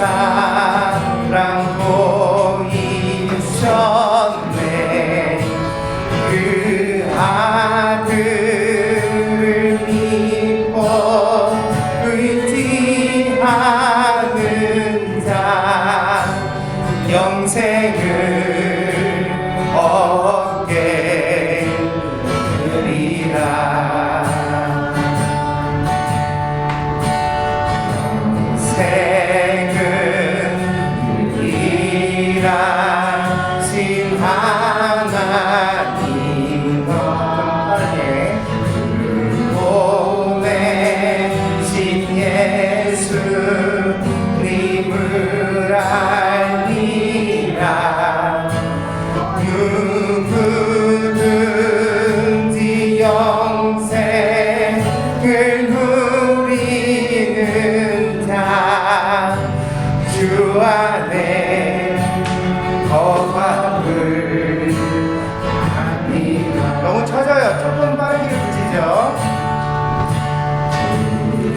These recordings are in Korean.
사랑 보이셨네. 그 아들을 믿고 의지하는 자 영생을 얻게 되리라. 영생은 유일하신 하나님 안에 보내신 예수님을 알리라. 누구든지 영생을 누리는 자 주 안에 거함을 합니다. 너무 쳐져요. 조금 빠르게 부르시죠.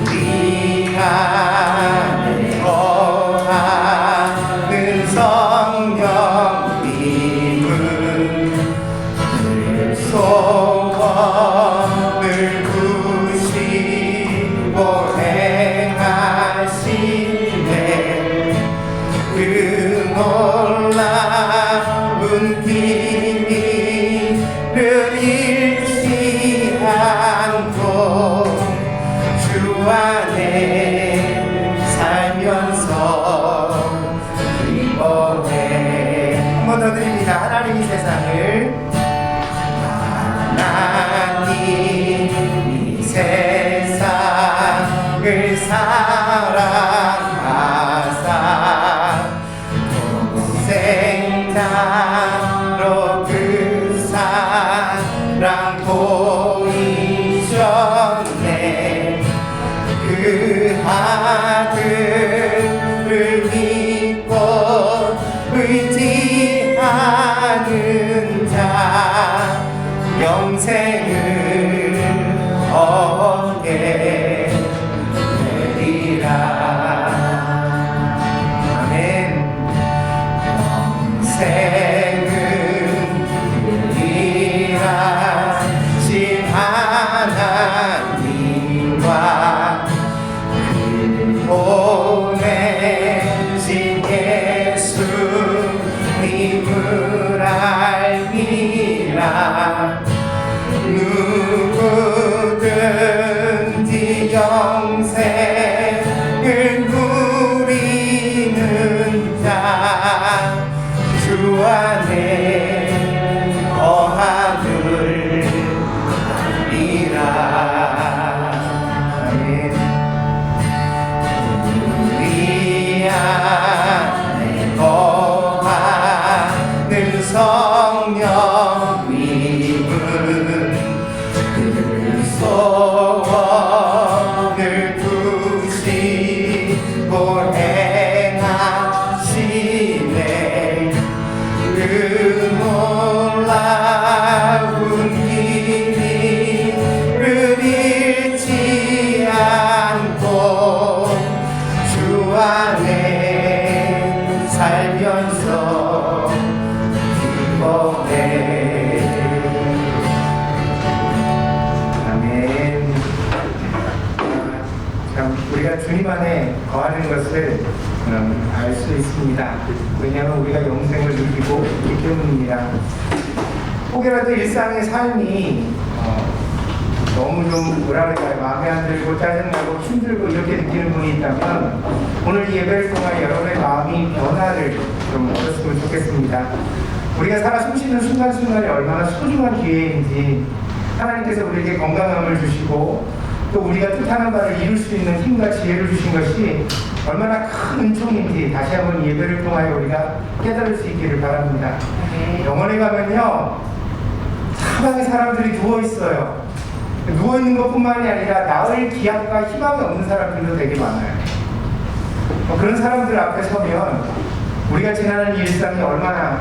우리 안에 거하는 성령님은 늘 소원을 구시고 행하시네. 그 놀라운 비밀을 잃지 않고 주 안에 살면서 이번에 한 번 더 드립니다. 하나님이 세상을 하나님이 세상을 사랑하사 동생자로 그 사랑 보이셨네. 그 아들을 믿고 의지하는 자 영생을 얻게 되리라. 아멘. 영생은 유일하신 하나님과 보내신 예수님을 알미라. 누구든지 영생을 누리는 자 주 안에 거함을 합니다. 아멘. 우리 안에 거하는 성령님은 늘 소원을 두시고 행하시네. 그 놀라운 비밀을 잃지 않고 주 안에 살면서 이번에 아멘. 참 우리가 주님 안에 거하는 것을 알 수 있습니다. 왜냐하면 우리가 영생을 누리고 있기 때문입니다. 혹여라도 일상의 삶이 너무 좀 뭐라 그럴까요? 마음에 안 들고 짜증나고 힘들고 이렇게 느끼는 분이 있다면 오늘 이 예배를 통해 여러분의 마음이 변화를 좀 얻었으면 좋겠습니다. 우리가 살아 숨쉬는 순간순간이 얼마나 소중한 기회인지 하나님께서 우리에게 건강함을 주시고 또 우리가 뜻하는 바를 이룰 수 있는 힘과 지혜를 주신 것이 얼마나 큰 은총인지 다시 한번 예배를 통하여 우리가 깨달을 수 있기를 바랍니다. 병원에 가면요 사방에 사람들이 누워있어요. 누워있는 것뿐만이 아니라 나을 기약과 희망이 없는 사람들도 되게 많아요. 그런 사람들 앞에 서면 우리가 지나는 일상이 얼마나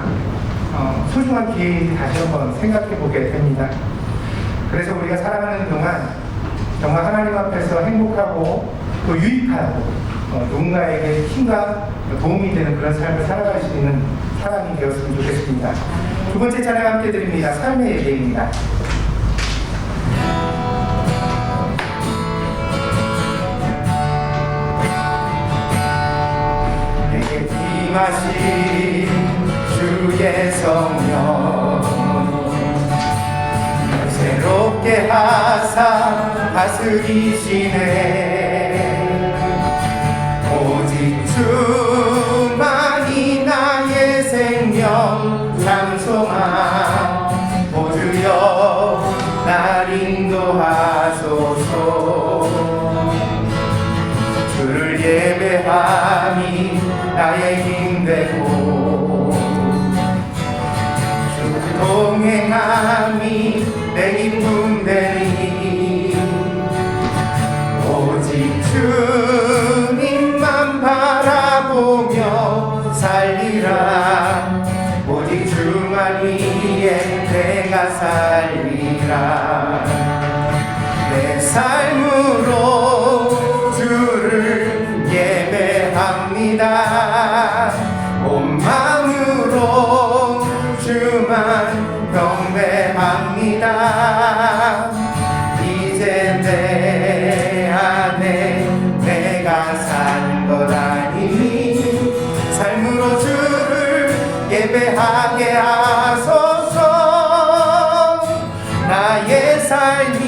소중한 기회인지 다시 한번 생각해 보게 됩니다. 그래서 우리가 살아가는 동안 정말 하나님 앞에서 행복하고 또 유익하고 누군가에게 힘과 도움이 되는 그런 삶을 살아갈 수 있는 사람이 되었으면 좋겠습니다. 두 번째 찬양 함께 드립니다. 삶의 예배입니다. 내게 임하신 주의 성령 새롭게 하사 다스리시네. 오직 주만이 나의 생명 참 소망. 오 주여 날 인도하소서. 주를 예배함이 나의 힘되고 주 동행함이 내 기쁨 되니. 오직 주님만 바라보며 살리라. 오직 주만 위에 내가 살리라. 내 삶으로 주를 예배합니다. 온 마음으로 주만 경배합니다. 이제 내 안에 내가 사는 것 아니니 삶으로 주를 예배하게 하소서. 나의 삶이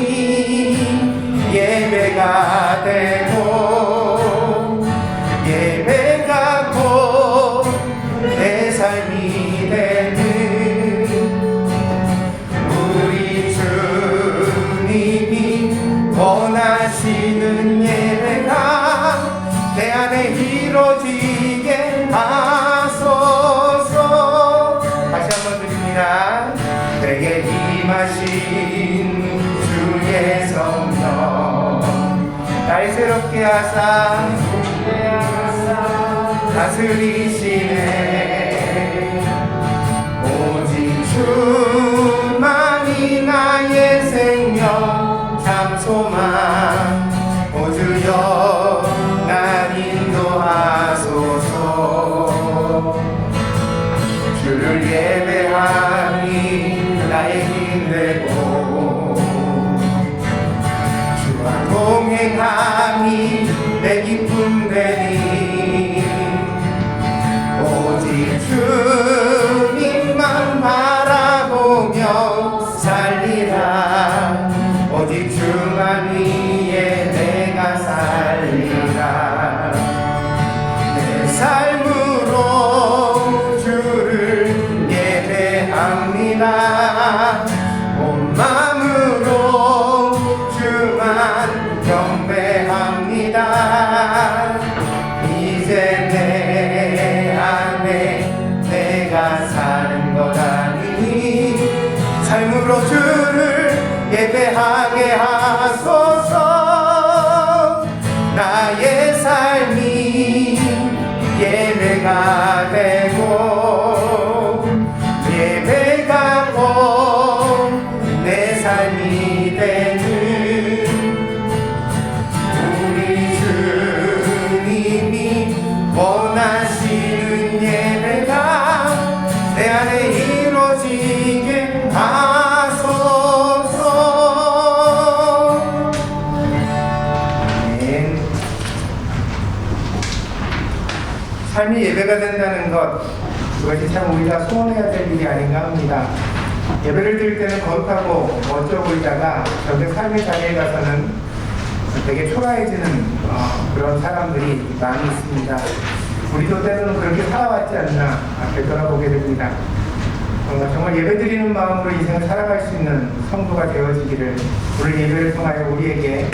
예배가 되고 예배가 곧 내 삶이 되는 우리 주님이 원하시는 예배가 내 안에 이루어지게 하소서. 다시 한번 드립니다. 내게 임하신 주의 성령 날 새롭게 하사 다스리시네. 오직 주만이 나의 생명 참 소망. 오 주여 날 인도하소서. 주를 예배함이 나의 힘되고 주와 동행함이 내 기쁨 되니. 오직 주님만 바라보며 살리라. 오직 주만 위에 내가 살리라. 내 삶으로 주를 예배합니다. 온 마음으로 주만 경배합니다. 이제 내 안에 내가 사는 것 아니니 삶으로 주를 예배하게 하소서. 나의 삶이 예배가 되고 예배가 곧 내 삶이 되는 우리 주님이 원하시는 예배가 내 안에 이루어지게 하소서. 아멘. 삶이 예배가 된다는 것, 그것이 참 우리가 소원해야 될 일이 아닌가 합니다. 예배를 드릴 때는 거룩하고 멋져 보이다가 저게 삶의 자리에 가서는 되게 초라해지는 그런 사람들이 많이 있습니다. 우리도 때로는 그렇게 살아왔지 않나 되돌아보게 됩니다. 정말 예배드리는 마음으로 인생을 살아갈 수 있는 성도가 되어지기를 오늘 예배를 통하여 우리에게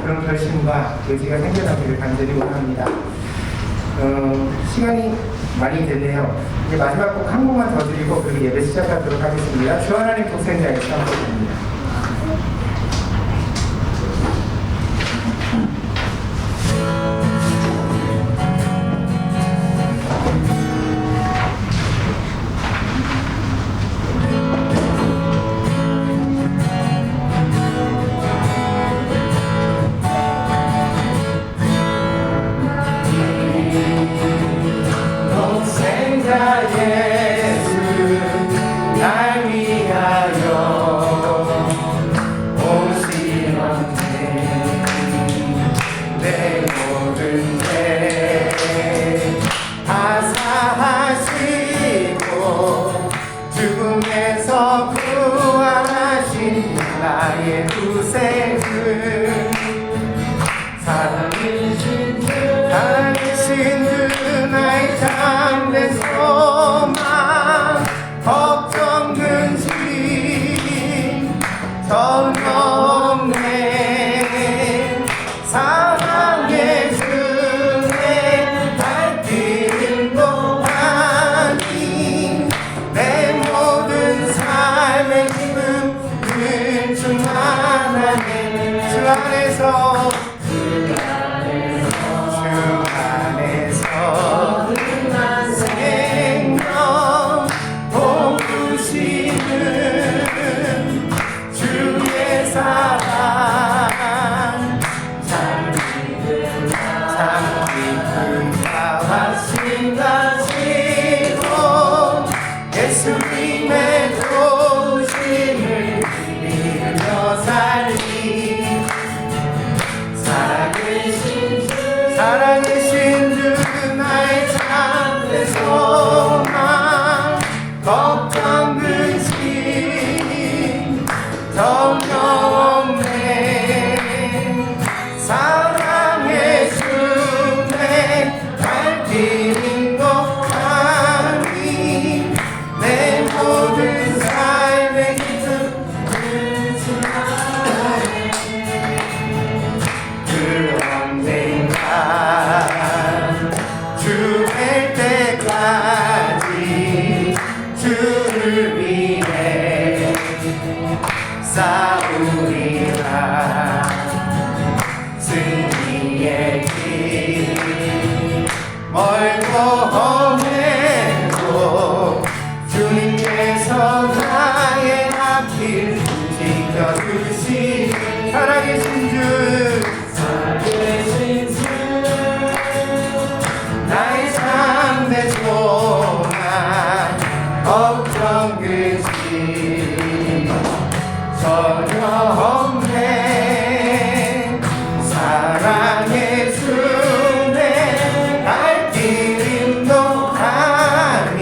그런 결심과 의지가 생겨나기를 간절히 원합니다. 시간이 많이 됐네요. 이제 마지막 곡 한 곡만 더 드리고 그리고 예배 시작하도록 하겠습니다. 주 하나님 독생자의 찬송입니다. 살아계신 주 나의 참된 소망 걱정 근심 전혀 없네 사랑의 주의 발길도 아니 내 모든 삶의 기쁨을 주 안에 주 안에서 예수님의 도심을 빌며 살리 살아계신 주 나의 참된 소망 걱정 근심 전혀 없네 사랑의 주내 발길인 것 아니 내 모든 삶의 기쁨을 주 안에 그 언젠가 주될 때까지 주를 위해 싸우리라 승리의 길 멀고 험해도 주님께서 나의 앞길 지켜주시 살아계신 주 나의 참된 소망 걱정 근심 전혀 없네 사랑의 주내 발길임도 아니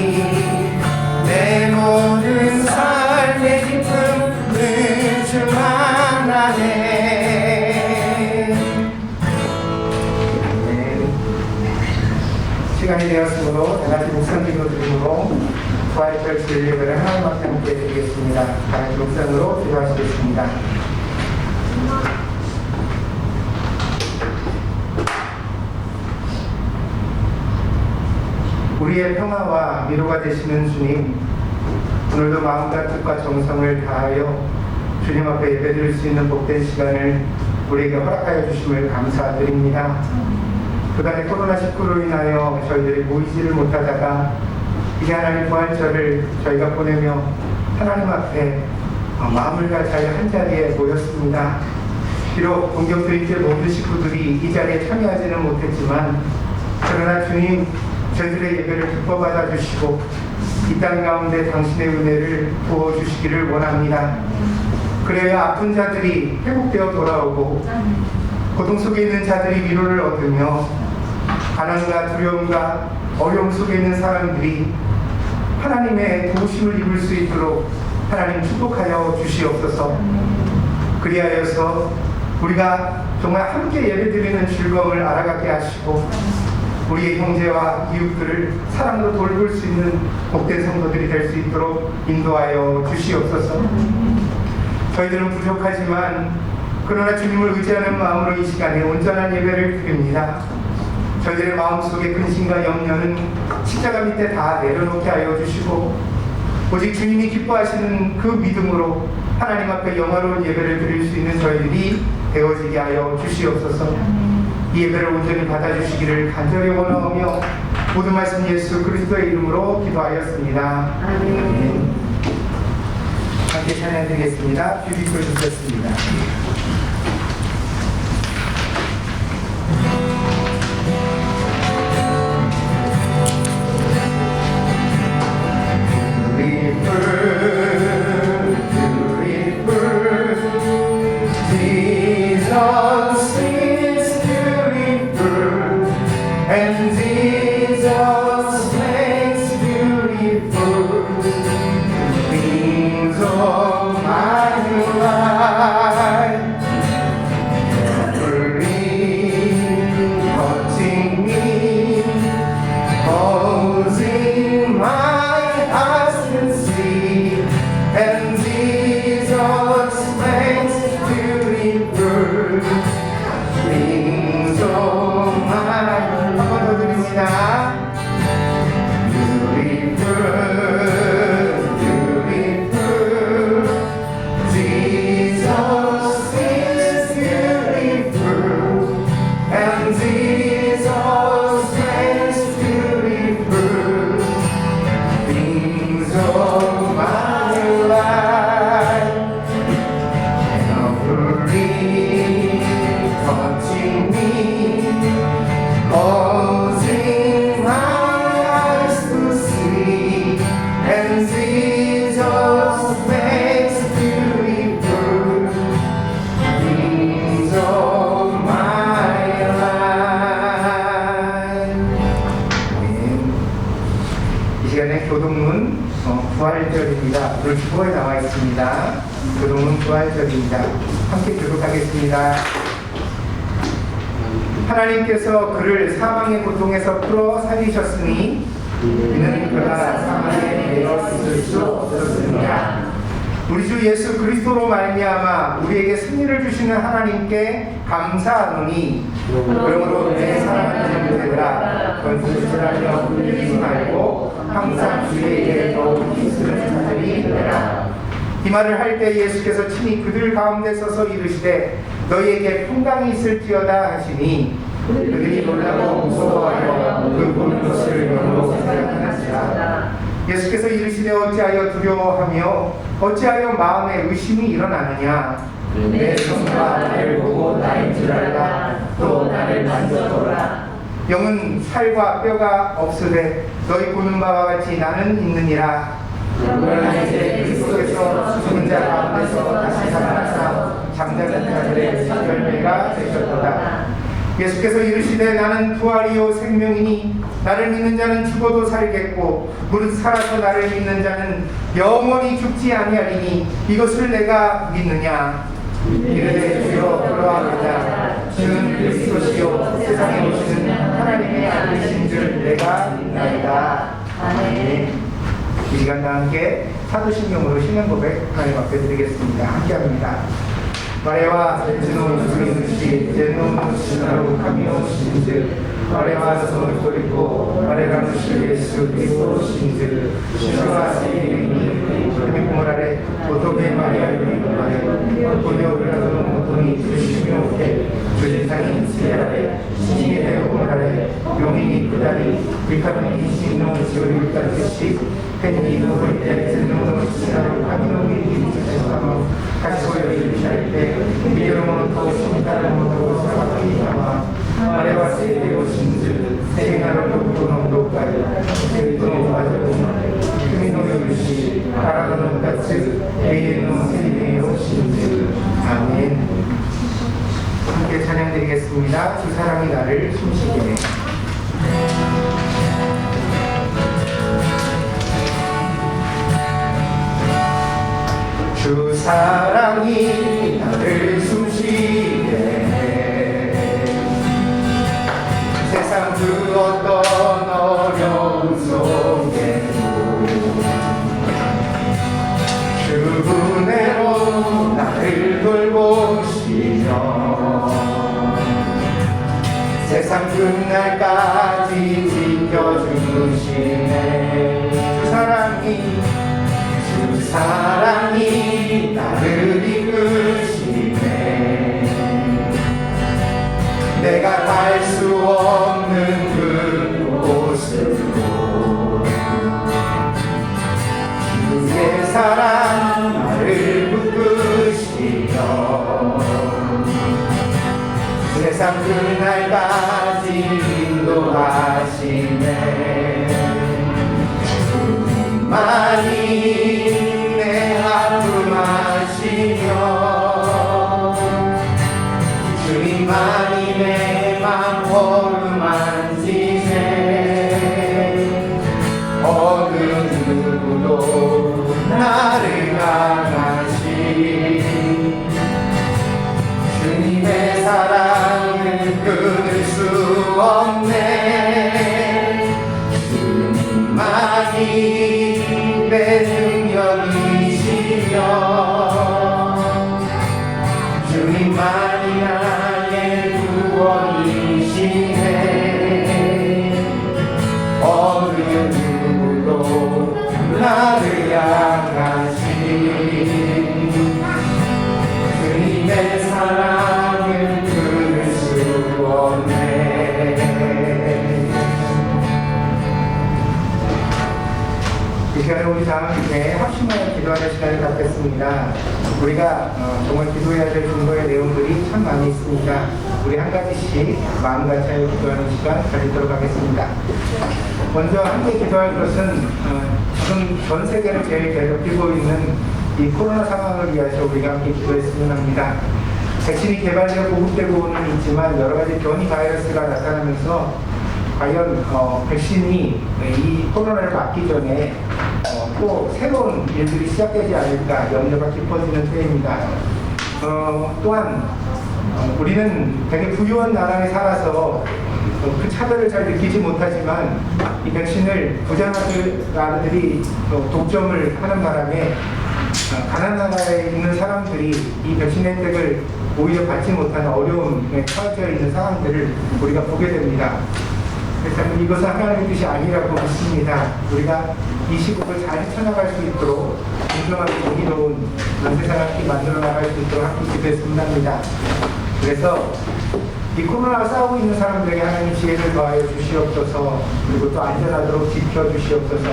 내 모든 삶의 기쁨을 주만 아네 시간이 되었으므로 다같이 묵상기도 드림으로 부활절 주일 예배를 하나님 앞에 함께 드리겠습니다. 다같이 묵상으로 기도하시겠습니다. 우리의 평화와 위로가 되시는 주님, 오늘도 마음과 뜻과 정성을 다하여 주님 앞에 예배드릴 수 있는 복된 시간을 우리에게 허락하여 주심을 감사드립니다. 그간의 코로나19로 인하여 저희들이 모이지를 못하다가 이제 하나님 부활절을 저희가 보내며 하나님 앞에 마음을 다하여 한자리에 모였습니다. 비록 공격드림제 모든 식구들이 이 자리에 참여하지는 못했지만 그러나 주님 저희들의 예배를 기뻐 받아주시고 이 땅 가운데 당신의 은혜를 부어주시기를 원합니다. 그래야 아픈 자들이 회복되어 돌아오고 고통 속에 있는 자들이 위로를 얻으며 가난과 두려움과 어려움 속에 있는 사람들이 하나님의 도우심을 입을 수 있도록 하나님 축복하여 주시옵소서. 그리하여서 우리가 정말 함께 예배드리는 즐거움을 알아가게 하시고 우리의 형제와 이웃들을 사랑으로 돌볼 수 있는 복된 성도들이 될 수 있도록 인도하여 주시옵소서. 저희들은 부족하지만 그러나 주님을 의지하는 마음으로 이 시간에 온전한 예배를 드립니다. 저희들의 마음속에 근심과 염려는 십자가 밑에 다 내려놓게 하여 주시고 오직 주님이 기뻐하시는 그 믿음으로 하나님 앞에 영화로운 예배를 드릴 수 있는 저희들이 되어지게 하여 주시옵소서. 이 예배를 온전히 받아주시기를 간절히 원하오며 모든 말씀 예수 그리스도의 이름으로 기도하였습니다. 아멘. 함께 찬양드리겠습니다. 뷰티풀 주셨습니다. 부활절입니다. 오늘 주보에 나와 있습니다. 교동은 부활절입니다. 함께 교독하겠습니다. 하나님께서 그를 사망의 고통에서 풀어 살리셨으니 이는 그가 사망에 매여 있을 수 없었습니다. 우리 주 예수 그리스도로 말미암아 우리에게 승리를 주시는 하나님께 감사하노니 그러므로 내 사랑하는 자들아 건설하며 흔들리지 말고 항상 주에게 더욱 힘쓰는 자들이 되라. 이 말을 할 때 예수께서 친히 그들 가운데 서서 이르시되 너희에게 평강이 있을지어다 하시니 그들이 놀라고 무서워하여 그 보는 것을 영으로 생각하는지라. 예수께서 이르시되 어찌하여 두려워하며 어찌하여 마음에 의심이 일어나느냐. 내 손과 나를 보고 나인 줄 알라. 또 나를 만져보라. 영은 살과 뼈가 없으되 너희 보는 바와 같이 나는 있느니라. 그러나 이제 그리스도께서 죽은 자 가운데서 다시 살아나사 잠자는 자들의 첫 열매가 되셨도다. 예수께서 이르시되 나는 부활이요 생명이니 나를 믿는 자는 죽어도 살겠고 무릇 살아서 나를 믿는 자는 영원히 죽지 아니하리니 이것을 내가 믿느냐. 이르되 주여 그러하도다. 주는 그리스도시요 세상에 오시는 하나님의 아들이신 줄 내가 믿나이다. 아멘. 이 시간 다 함께 사도신경으로 신앙 고백 하나님 앞에 드리겠습니다. 함께합니다. 마레와 제노 주인시 제노 신나로 가미오 신즈 마레와 소노 토리코 마레라노 예수 그리스도 신즈 시와 세이니 미코라레 오토베 마리아리 마레 고뇨그라노 모토니 주시미오케 주진상이 시에라레 신이에 오라레 용인이 그다리 리카노니 신노 지오리 까르시 펜니 노르테 제노 신나로 가미오 가시고요 이르시할 때 미련으로 또 신다름으로 사랑하니까 아래와 세대오 신즈 세나로 녹도까지 세도로 가지고 크미노 유시 가라노 같이 에이노 세대오 신즈 아멘. 함께 찬양드리겠습니다. 주 사랑이 나를 숨쉬게. 주 사랑이 나를 숨쉬게 해. 세상 그 어떤 어려움 속에도 주 은혜로 나를 돌보시며 세상 끝날까지 지켜주시네. 주 사랑이 나를 이끄시네. 내가 갈 수 없는 그곳으로 주의 사랑 나를 붙드시며 세상 그날까지 인도하시네. 주님만이 내 아픔 아시며 주님만이 내 맘 어루만지네. 어느 누구도 나를 강하시 주님의 사랑을 끊을 수 없네. 주님만이 내 능력이시며 주님만이 나의 구원이시네. 어느 누구도 나를 향하시 주님의 사랑을 끊을 수 없네. 이 시간에 우리 다 함께 합심하여 기도하는 시간을 갖겠습니다. 우리가 정말 기도해야 될 중도의 내용들이 참 많이 있습니다. 우리 한 가지씩 마음 같이 기도하는 시간 가지도록 하겠습니다. 먼저 함께 기도할 것은 지금 전 세계를 제일 괴롭히고 있는 이 코로나 상황을 위해서 우리가 함께 기도했으면 합니다. 백신이 개발되어 보급되고는 있지만 여러 가지 변이 바이러스가 나타나면서 과연 백신이 이 코로나를 막기 전에 또 새로운 일들이 시작되지 않을까 염려가 깊어지는 때입니다. 또한 우리는 되게 부유한 나라에 살아서 그 차별을 잘 느끼지 못하지만 이 백신을 부자 나라들이 독점을 하는 바람에 가난한 나라에 있는 사람들이 이 백신 혜택을 오히려 받지 못하는 어려움에 처해져 있는 상황들을 우리가 보게 됩니다. 그래서 이것은 하나님의 뜻이 아니라고 믿습니다. 우리가 이 시국을 잘 헤쳐나갈 수 있도록 공정하고 공의로운 세상을 함께 만들어 나갈 수 있도록 함께 기도했으면 합니다. 그래서 이 코로나와 싸우고 있는 사람들에게 하나님 지혜를 더하여 주시옵소서. 그리고 또 안전하도록 지켜주시옵소서.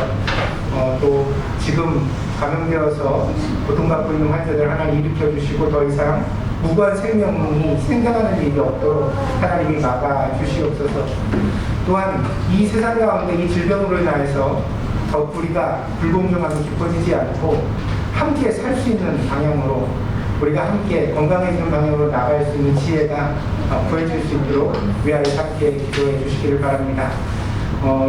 또 지금 감염되어서 고통받고 있는 환자들 하나님 일으켜주시고 더 이상 무고한 생명이 생겨나는 일이 없도록 하나님이 막아주시옵소서. 또한 이 세상 가운데 이 질병으로 인하여서 더욱 우리가 불공정함이 깊어지지 않고 함께 살 수 있는 방향으로 우리가 함께 건강해지는 방향으로 나갈 수 있는 지혜가 구해질 수 있도록 위하여서 함께 기도해 주시기를 바랍니다.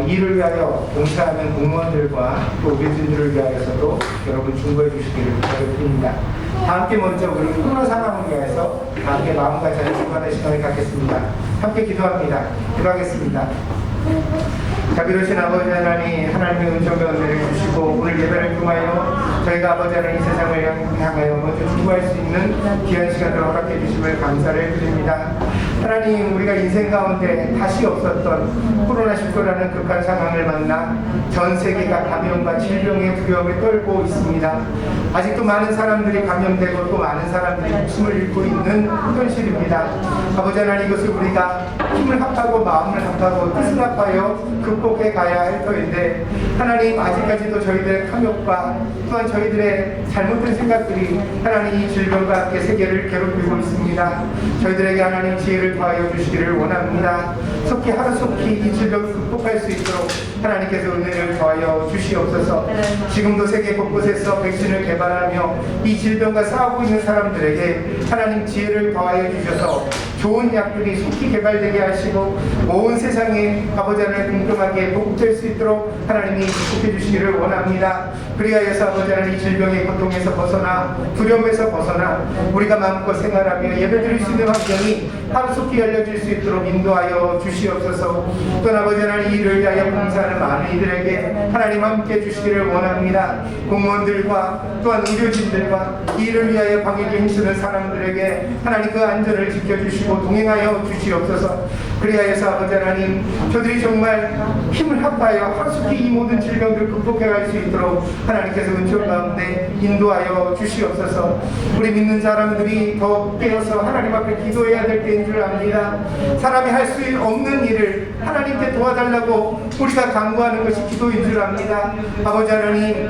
이를 위하여 봉사하는 공무원들과 또 의료진들을 위하여서도 여러분 중보해 주시기를 부탁드립니다. 다 함께 먼저 우리 코로나 상황을 위해서 다 함께 마음과 자를 중간의 시간을 갖겠습니다. 함께 기도합니다. 기도하겠습니다. 자비로우신 아버지 하나님, 하나님의 은총과 은혜를 주시고 오늘 예배를 통하여 저희가 아버지 하나님 이 세상을 향하여 먼저 중보할 수 있는 귀한 시간을 허락해 주심을 감사를 드립니다. 하나님, 우리가 인생 가운데 다시 없었던 코로나19라는 극한 상황을 만나 전 세계가 감염과 질병의 두려움을 떨고 있습니다. 아직도 많은 사람들이 감염되고 또 많은 사람들이 목숨을 잃고 있는 현실입니다. 아버지 하나님, 이것을 우리가 힘을 합하고 마음을 합하고 뜻을 합하여 극복해 가야 할 터인데 하나님, 아직까지도 저희들의 탐욕과 또한 저희들의 잘못된 생각들이 하나님 이 질병과 함께 세계를 괴롭히고 있습니다. 저희들에게 하나님 지혜를 더하여 주시기를 원합니다. 속히 하루속히 이 질병을 극복할 수 있도록 하나님께서 은혜를 더하여 주시옵소서. 지금도 세계 곳곳에서 백신을 개발하며 이 질병과 싸우고 있는 사람들에게 하나님 지혜를 더하여 주셔서 좋은 약들이 속히 개발되게 하시고 온 세상에 아버지 하나님 공평하게 복될 수 있도록 하나님이 축복해 주시기를 원합니다. 그리하여서 아버지 하나님 이 질병의 고통에서 벗어나 두려움에서 벗어나 우리가 마음껏 생활하며 예배드릴 수 있는 환경이 하루속히 열려질 수 있도록 인도하여 주시옵소서. 또한 아버지 하나님 이를 위하여 봉사하는 많은 이들에게 하나님 함께 주시기를 원합니다. 공무원들과 또한 의료진들과 이를 위하여 방역에 힘쓰는 사람들에게 하나님 그 안전을 지켜주시고 동행하여 주시옵소서. 그리하여서 아버지 하나님 저들이 정말 힘을 합하여 하루속히 이 모든 질병들을 극복해 갈 수 있도록 하나님께서 은총 가운데 인도하여 주시옵소서. 우리 믿는 사람들이 더 깨어서 하나님 앞에 기도해야 될 때인 줄 압니다. 사람이 할 수 없는 일을 하나님께 도와달라고 우리가 간구하는 것이 기도인 줄 압니다. 아버지 하나님,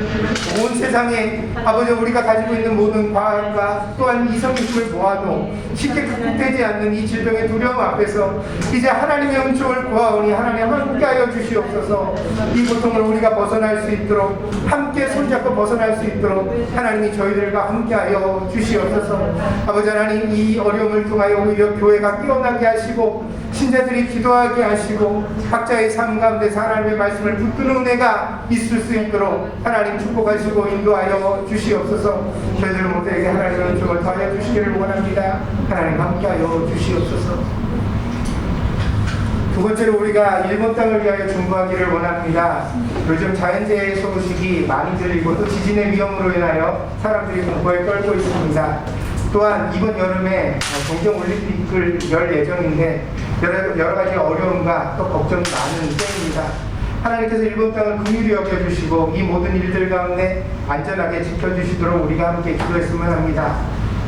온 세상에 아버지 우리가 가지고 있는 모든 과학과 또한 이성의 힘을 모아도 쉽게 극복되지 않는 이 질병의 두려움 앞에서 이제 하나님의 은총을 구하오니 하나님 함께하여 주시옵소서. 이 고통을 우리가 벗어날 수 있도록 함께 손잡고 벗어날 수 있도록 하나님이 저희들과 함께하여 주시옵소서. 아버지 하나님, 이 어려움을 통하여 오히려 교회가 깨어나게 하시고 신자들이 기도하게 하시고 각자의 삶 가운데 하나님의 말씀을 붙드는 은혜가 있을 수 있도록 하나님 축복하시고 인도하여 주시옵소서. 저희들 모두에게 하나님의 은총을 더하여 주시기를 원합니다. 하나님 함께하여 주시옵소서. 두 번째로 우리가 일본 땅을 위하여 중보하기를 원합니다. 요즘 자연재해 소식이 많이 들리고 또 지진의 위험으로 인하여 사람들이 공포에 떨고 있습니다. 또한 이번 여름에 동경올림픽을 열 예정인데 여러 가지 어려움과 또 걱정이 많은 때입니다. 하나님께서 일본 땅을 긍휼히 여겨주시고 이 모든 일들 가운데 안전하게 지켜주시도록 우리가 함께 기도했으면 합니다.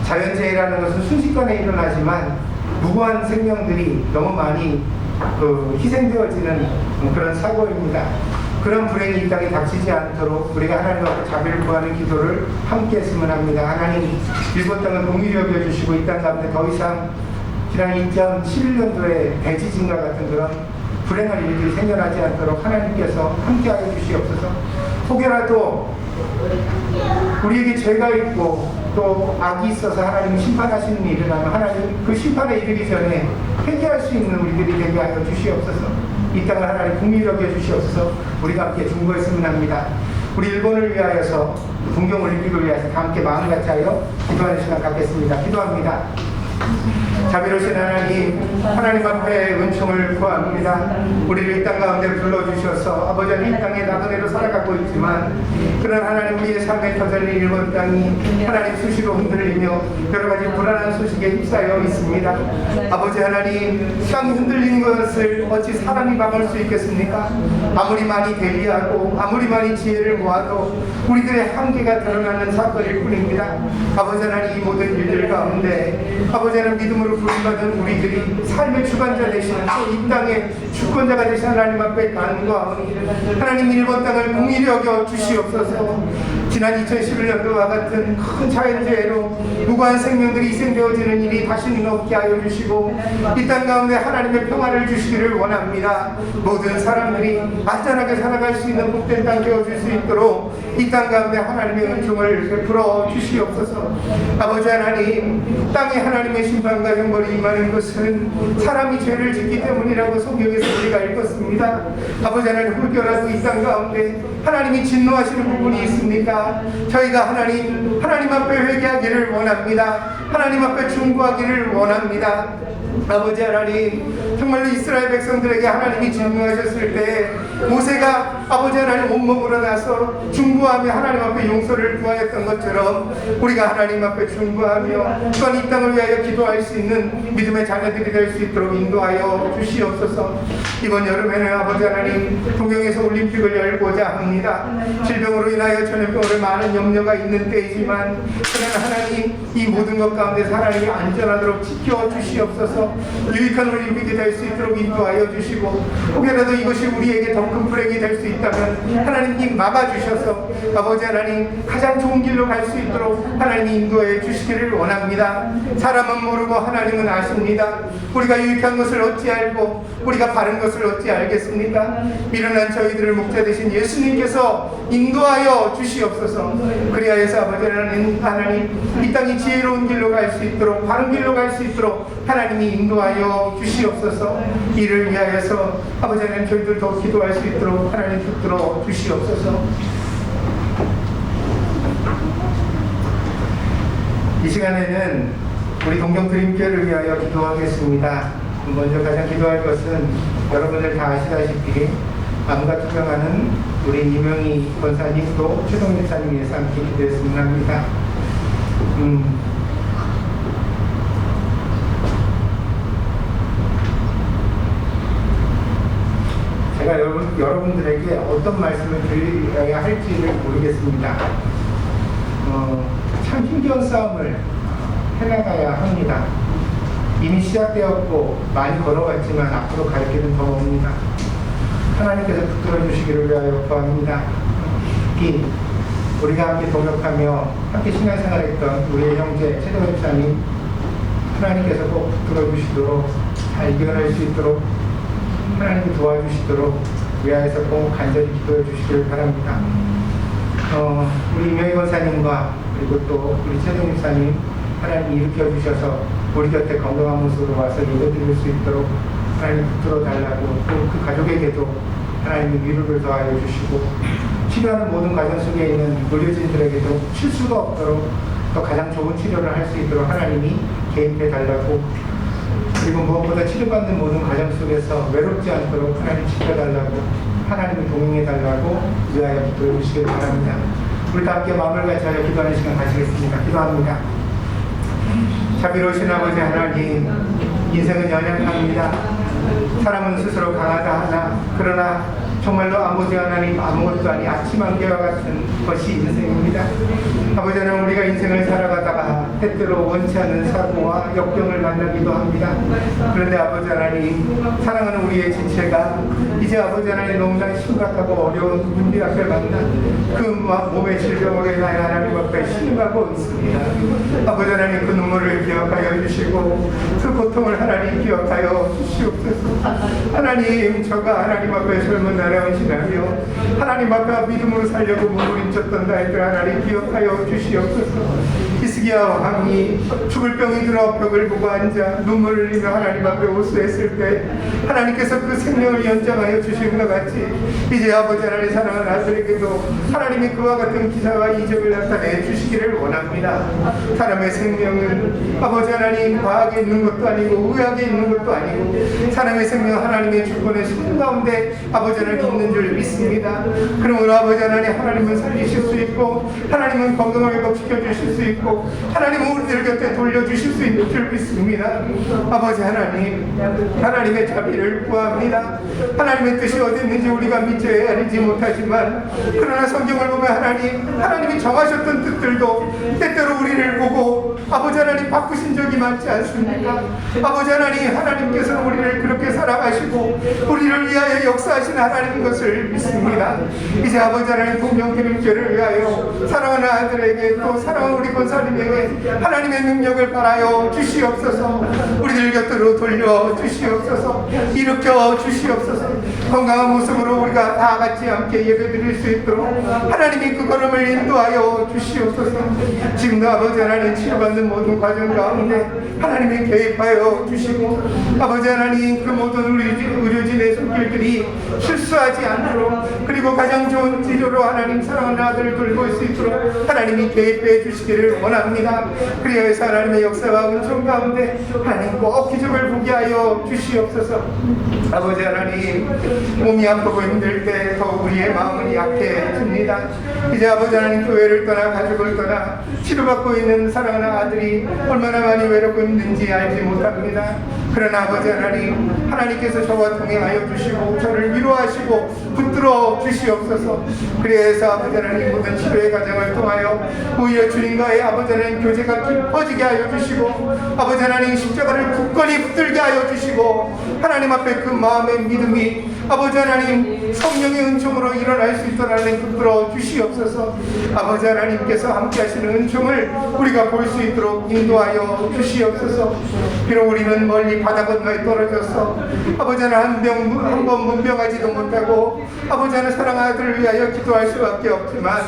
자연재해라는 것은 순식간에 일어나지만 무고한 생명들이 너무 많이 희생되어지는 그런 사고입니다. 그런 불행이 이 땅에 닥치지 않도록 우리가 하나님 앞에 자비를 구하는 기도를 함께 했으면 합니다. 하나님, 일본 땅을 긍휼히 여겨주시고 이 땅 가운데 더 이상 지난 2011년도에 대지진과 같은 그런 불행한 일들이 생겨나지 않도록 하나님께서 함께하여 주시옵소서. 혹여라도 우리에게 죄가 있고 또 악이 있어서 하나님이 심판하시는 일이 일어나면 하나님 그 심판에 이르기 전에 회개할 수 있는 우리들이 되게 하여 주시옵소서. 이 땅을 하나님 긍휼히 여겨 주시옵소서. 우리가 함께 중보했으면 합니다. 우리 일본을 위하여서 동경올림픽을 위해서 다 함께 마음 같이 하여 기도하는 시간 갖겠습니다. 기도합니다. 자비로우신 하나님 앞에 은총을 구합니다. 우리를 이 땅 가운데 불러주셔서 아버지는 이 땅에 나그네로 살아가고 있지만 그런 하나님 우리의 삶의 터전인 일본 땅이 하나님 수시로 흔들리며 여러 가지 불안한 소식에 휩싸여 있습니다. 아버지 하나님, 땅이 흔들리는 것을 어찌 사람이 막을 수 있겠습니까? 아무리 많이 대비하고 아무리 많이 지혜를 모아도 우리들의 한계가 드러나는 사건일 뿐입니다. 아버지 하나님, 이 모든 일들 가운데 아버지는 믿음으로 부름받은 우리들이 삶의 주관자 되시는 또 이 땅의 주권자가 되신 하나님 앞에 간구하오니 하나님 일본 땅을 긍휼히 여겨 주시옵소서. 지난 2011년도와 같은 큰 자연재해로 무고한 생명들이 희생되어지는 일이 다시는 없게 하여 주시고 이 땅 가운데 하나님의 평화를 주시기를 원합니다. 모든 사람들이 안전하게 살아갈 수 있는 복된 땅 되어줄 수 있도록 이 땅 가운데 하나님의 은총을 베풀어 주시옵소서. 아버지 하나님, 땅에 하나님의 심판과 형벌이 임하는 것은 사람이 죄를 짓기 때문이라고 성경에서 우리가 읽었습니다. 아버지 하나님, 혹여라도 이 땅 가운데 하나님이 진노하시는 부분이 있습니까? 저희가 하나님 앞에 회개하기를 원합니다. 하나님 앞에 중보하기를 원합니다. 아버지 하나님, 정말로 이스라엘 백성들에게 하나님이 진노하셨을 때 모세가 아버지 하나님 온몸으로 나서 중보하며 하나님 앞에 용서를 구하였던 것처럼 우리가 하나님 앞에 중보하며 또한 이 땅을 위하여 기도할 수 있는 믿음의 자녀들이 될 수 있도록 인도하여 주시옵소서. 이번 여름에는 아버지 하나님, 동경에서 올림픽을 열고자 합니다. 질병으로 인하여 전염병으로 많은 염려가 있는 때이지만 그러나 하나님, 이 모든 것 가운데 하나님이 안전하도록 지켜주시옵소서. 유익한 올림픽이 될 수 있도록 인도하여 주시고 혹여라도 이것이 우리에게 더 큰 불행이 될 수 있다면 하나님이 막아주셔서 아버지 하나님, 가장 좋은 길로 갈 수 있도록 하나님이 인도해 주시기를 원합니다. 사람은 모르고 하나님은 아십니다. 우리가 유익한 것을 어찌 알고 우리가 바른 것을 어찌 알겠습니까? 미련한 저희들을 목자 되신 예수님께서 인도하여 주시옵소서. 그리하여서 아버지 하나님, 이 땅이 지혜로운 길로 갈 수 있도록 바른 길로 갈 수 있도록 하나님이 인도하여 주시옵소서. 이를 위하여서 아버지 하나님, 저희들 더 기도할 수 있도록 하나님 붙들어 주시옵소서. 이 시간에는 우리 동경 드림교회를 위하여 기도하겠습니다. 먼저 가장 기도할 것은 여러분들 다 아시다시피 암과 투병하는 우리 이명희 권사님 또 최동민 사님 위해서 함께 기도했으면 합니다. 제가 여러분들에게 어떤 말씀을 드려야 할지를 모르겠습니다. 참 힘겨운 싸움을 해나가야 합니다. 이미 시작되었고 많이 걸어왔지만 앞으로 갈 길은 더 멉니다. 하나님께서 붙들어 주시기를 위하여 구합니다. 특히 우리가 함께 동역하며 함께 신앙생활했던 우리의 형제 최동현 목사님, 하나님께서 꼭 붙들어 주시도록 잘 이겨낼 수 있도록 하나님이 도와주시도록 위하여서 꼭 간절히 기도해 주시기를 바랍니다. 우리 이명희 권사님과 그리고 또 우리 최동현 목사님, 하나님이 일으켜 주셔서 우리 곁에 건강한 모습으로 와서 예배드릴 수 있도록 하나님 붙들어 달라고, 또 그 가족에게도 하나님이 위로를 더하여 주시고 치료하는 모든 과정 속에 있는 의료진들에게도 실수가 없도록 또 가장 좋은 치료를 할 수 있도록 하나님이 개입해 달라고, 그리고 무엇보다 치료받는 모든 과정 속에서 외롭지 않도록 하나님 지켜달라고, 하나님을 동행해 달라고 위하여 기도해 주시길 바랍니다. 우리 다 함께 마음을 같이 하여 기도하는 시간 가지겠습니다. 기도합니다. 자비로우신 아버지 하나님, 인생은 연약합니다. 사람은 스스로 강하다 하나 그러나 정말로 아버지 하나님, 아무것도 아닌 아침 안개와 같은 것이 인생입니다. 아버지 하나님, 우리가 인생을 살아가다가 때때로 원치 않는 사고와 역경을 만나기도 합니다. 그런데 아버지 하나님, 사랑하는 우리의 지체가 이제 아버지 하나님 너무나 심각하고 어려운 문제 앞에 만나 그 몸의 질병으로 인하여 하나님 앞에 신음하고 있습니다. 아버지 하나님, 그 눈물을 기억하여 주시고 그 고통을 하나님 기억하여 주시옵소서. 하나님, 저가 하나님 앞에 젊은 날에 헌신하며 하나님 앞에 믿음으로 살려고 몸부림쳤던 날들 하나님 기억하여 주시옵소서. 이 시디아 왕이 죽을 병이 들어 벽을 보고 앉아 눈물을 흘리며 하나님 앞에 호소했을 때 하나님께서 그 생명을 연장하여 주신 것 같이 이제 아버지 하나님 사랑하는 아들에게도 하나님이 그와 같은 기사와 이적을 나타내 주시기를 원합니다. 사람의 생명은 아버지 하나님 과학에 있는 것도 아니고 의학에 있는 것도 아니고 사람의 생명 하나님의 주권의 손 가운데 아버지 하나님 있는 줄 믿습니다. 그러므로 아버지 하나님은 살리실 수 있고 하나님은 건강을 회복시켜 주실 수 있고 하나님은 우리들 곁에 돌려주실 수 있는 줄 믿습니다. 아버지 하나님의 자비를 구합니다. 하나님의 뜻이 어디 있는지 우리가 믿지 알지 못하지만 그러나 성경을 보면 하나님이 정하셨던 뜻들도 때때로 우리를 보고 아버지 하나님 바꾸신 적이 많지 않습니까? 아버지 하나님께서는 우리를 그렇게 사랑하시고 우리를 위하여 역사하신 하나님인 것을 믿습니다. 이제 아버지 하나님 동명교회를 위하여 사랑하는 아들에게 또 사랑하는 우리 권사님에게 하나님의 능력을 바라여 주시옵소서. 우리들 곁으로 돌려 주시옵소서. 일으켜 주시옵소서. 건강한 모습으로 우리가 다 같이 함께 예배드릴 수 있도록 하나님이 그 걸음을 인도하여 주시옵소서. 지금도 아버지 하나님 치료받는 모든 과정 가운데 하나님이 개입하여 주시고 아버지 하나님 그 모든 의료진의 손길들이 실수하지 않도록 그리고 가장 좋은 치료로 하나님 사랑하는 아들을 돌볼 수 있도록 하나님이 개입해 주시기를 원합니다. 그리하여서 하나님의 역사와 은총 가운데 하나님 꼭 기적을 보게 하여 주시옵소서. 아버지 하나님 몸이 아프고 힘들 때 더욱 우리의 마음은 약해집니다. 이제 아버지 하나님 교회를 떠나 가족을 떠나 치료받고 있는 사랑하는 아들이 얼마나 많이 외롭고 힘든지 알지 못합니다. 그러나 아버지 하나님께서 저와 동행하여 주시고 저를 위로하시고 붙들어 주시옵소서. 그래서 아버지 하나님 모든 치료의 과정을 통하여 오히려 주님과의 아버지 하나님 교제가 깊어지게 하여 주시고 아버지 하나님 십자가를 굳건히 붙들게 하여 주시고 하나님 앞에 그 마음의 믿음이 아버지 하나님 성령의 은총으로 일어날 수 있도록 하나님 붙들어 주시옵소서. 아버지 하나님께서 함께 하시는 은총을 우리가 볼 수 있도록 인도하여 주시옵소서. 비록 우리는 멀리 바다 건너에 떨어져서 아버지 하나님 한 번 문병하지도 못하고 아버지 하나님 사랑하는 아들을 위하여 기도할 수밖에 없지만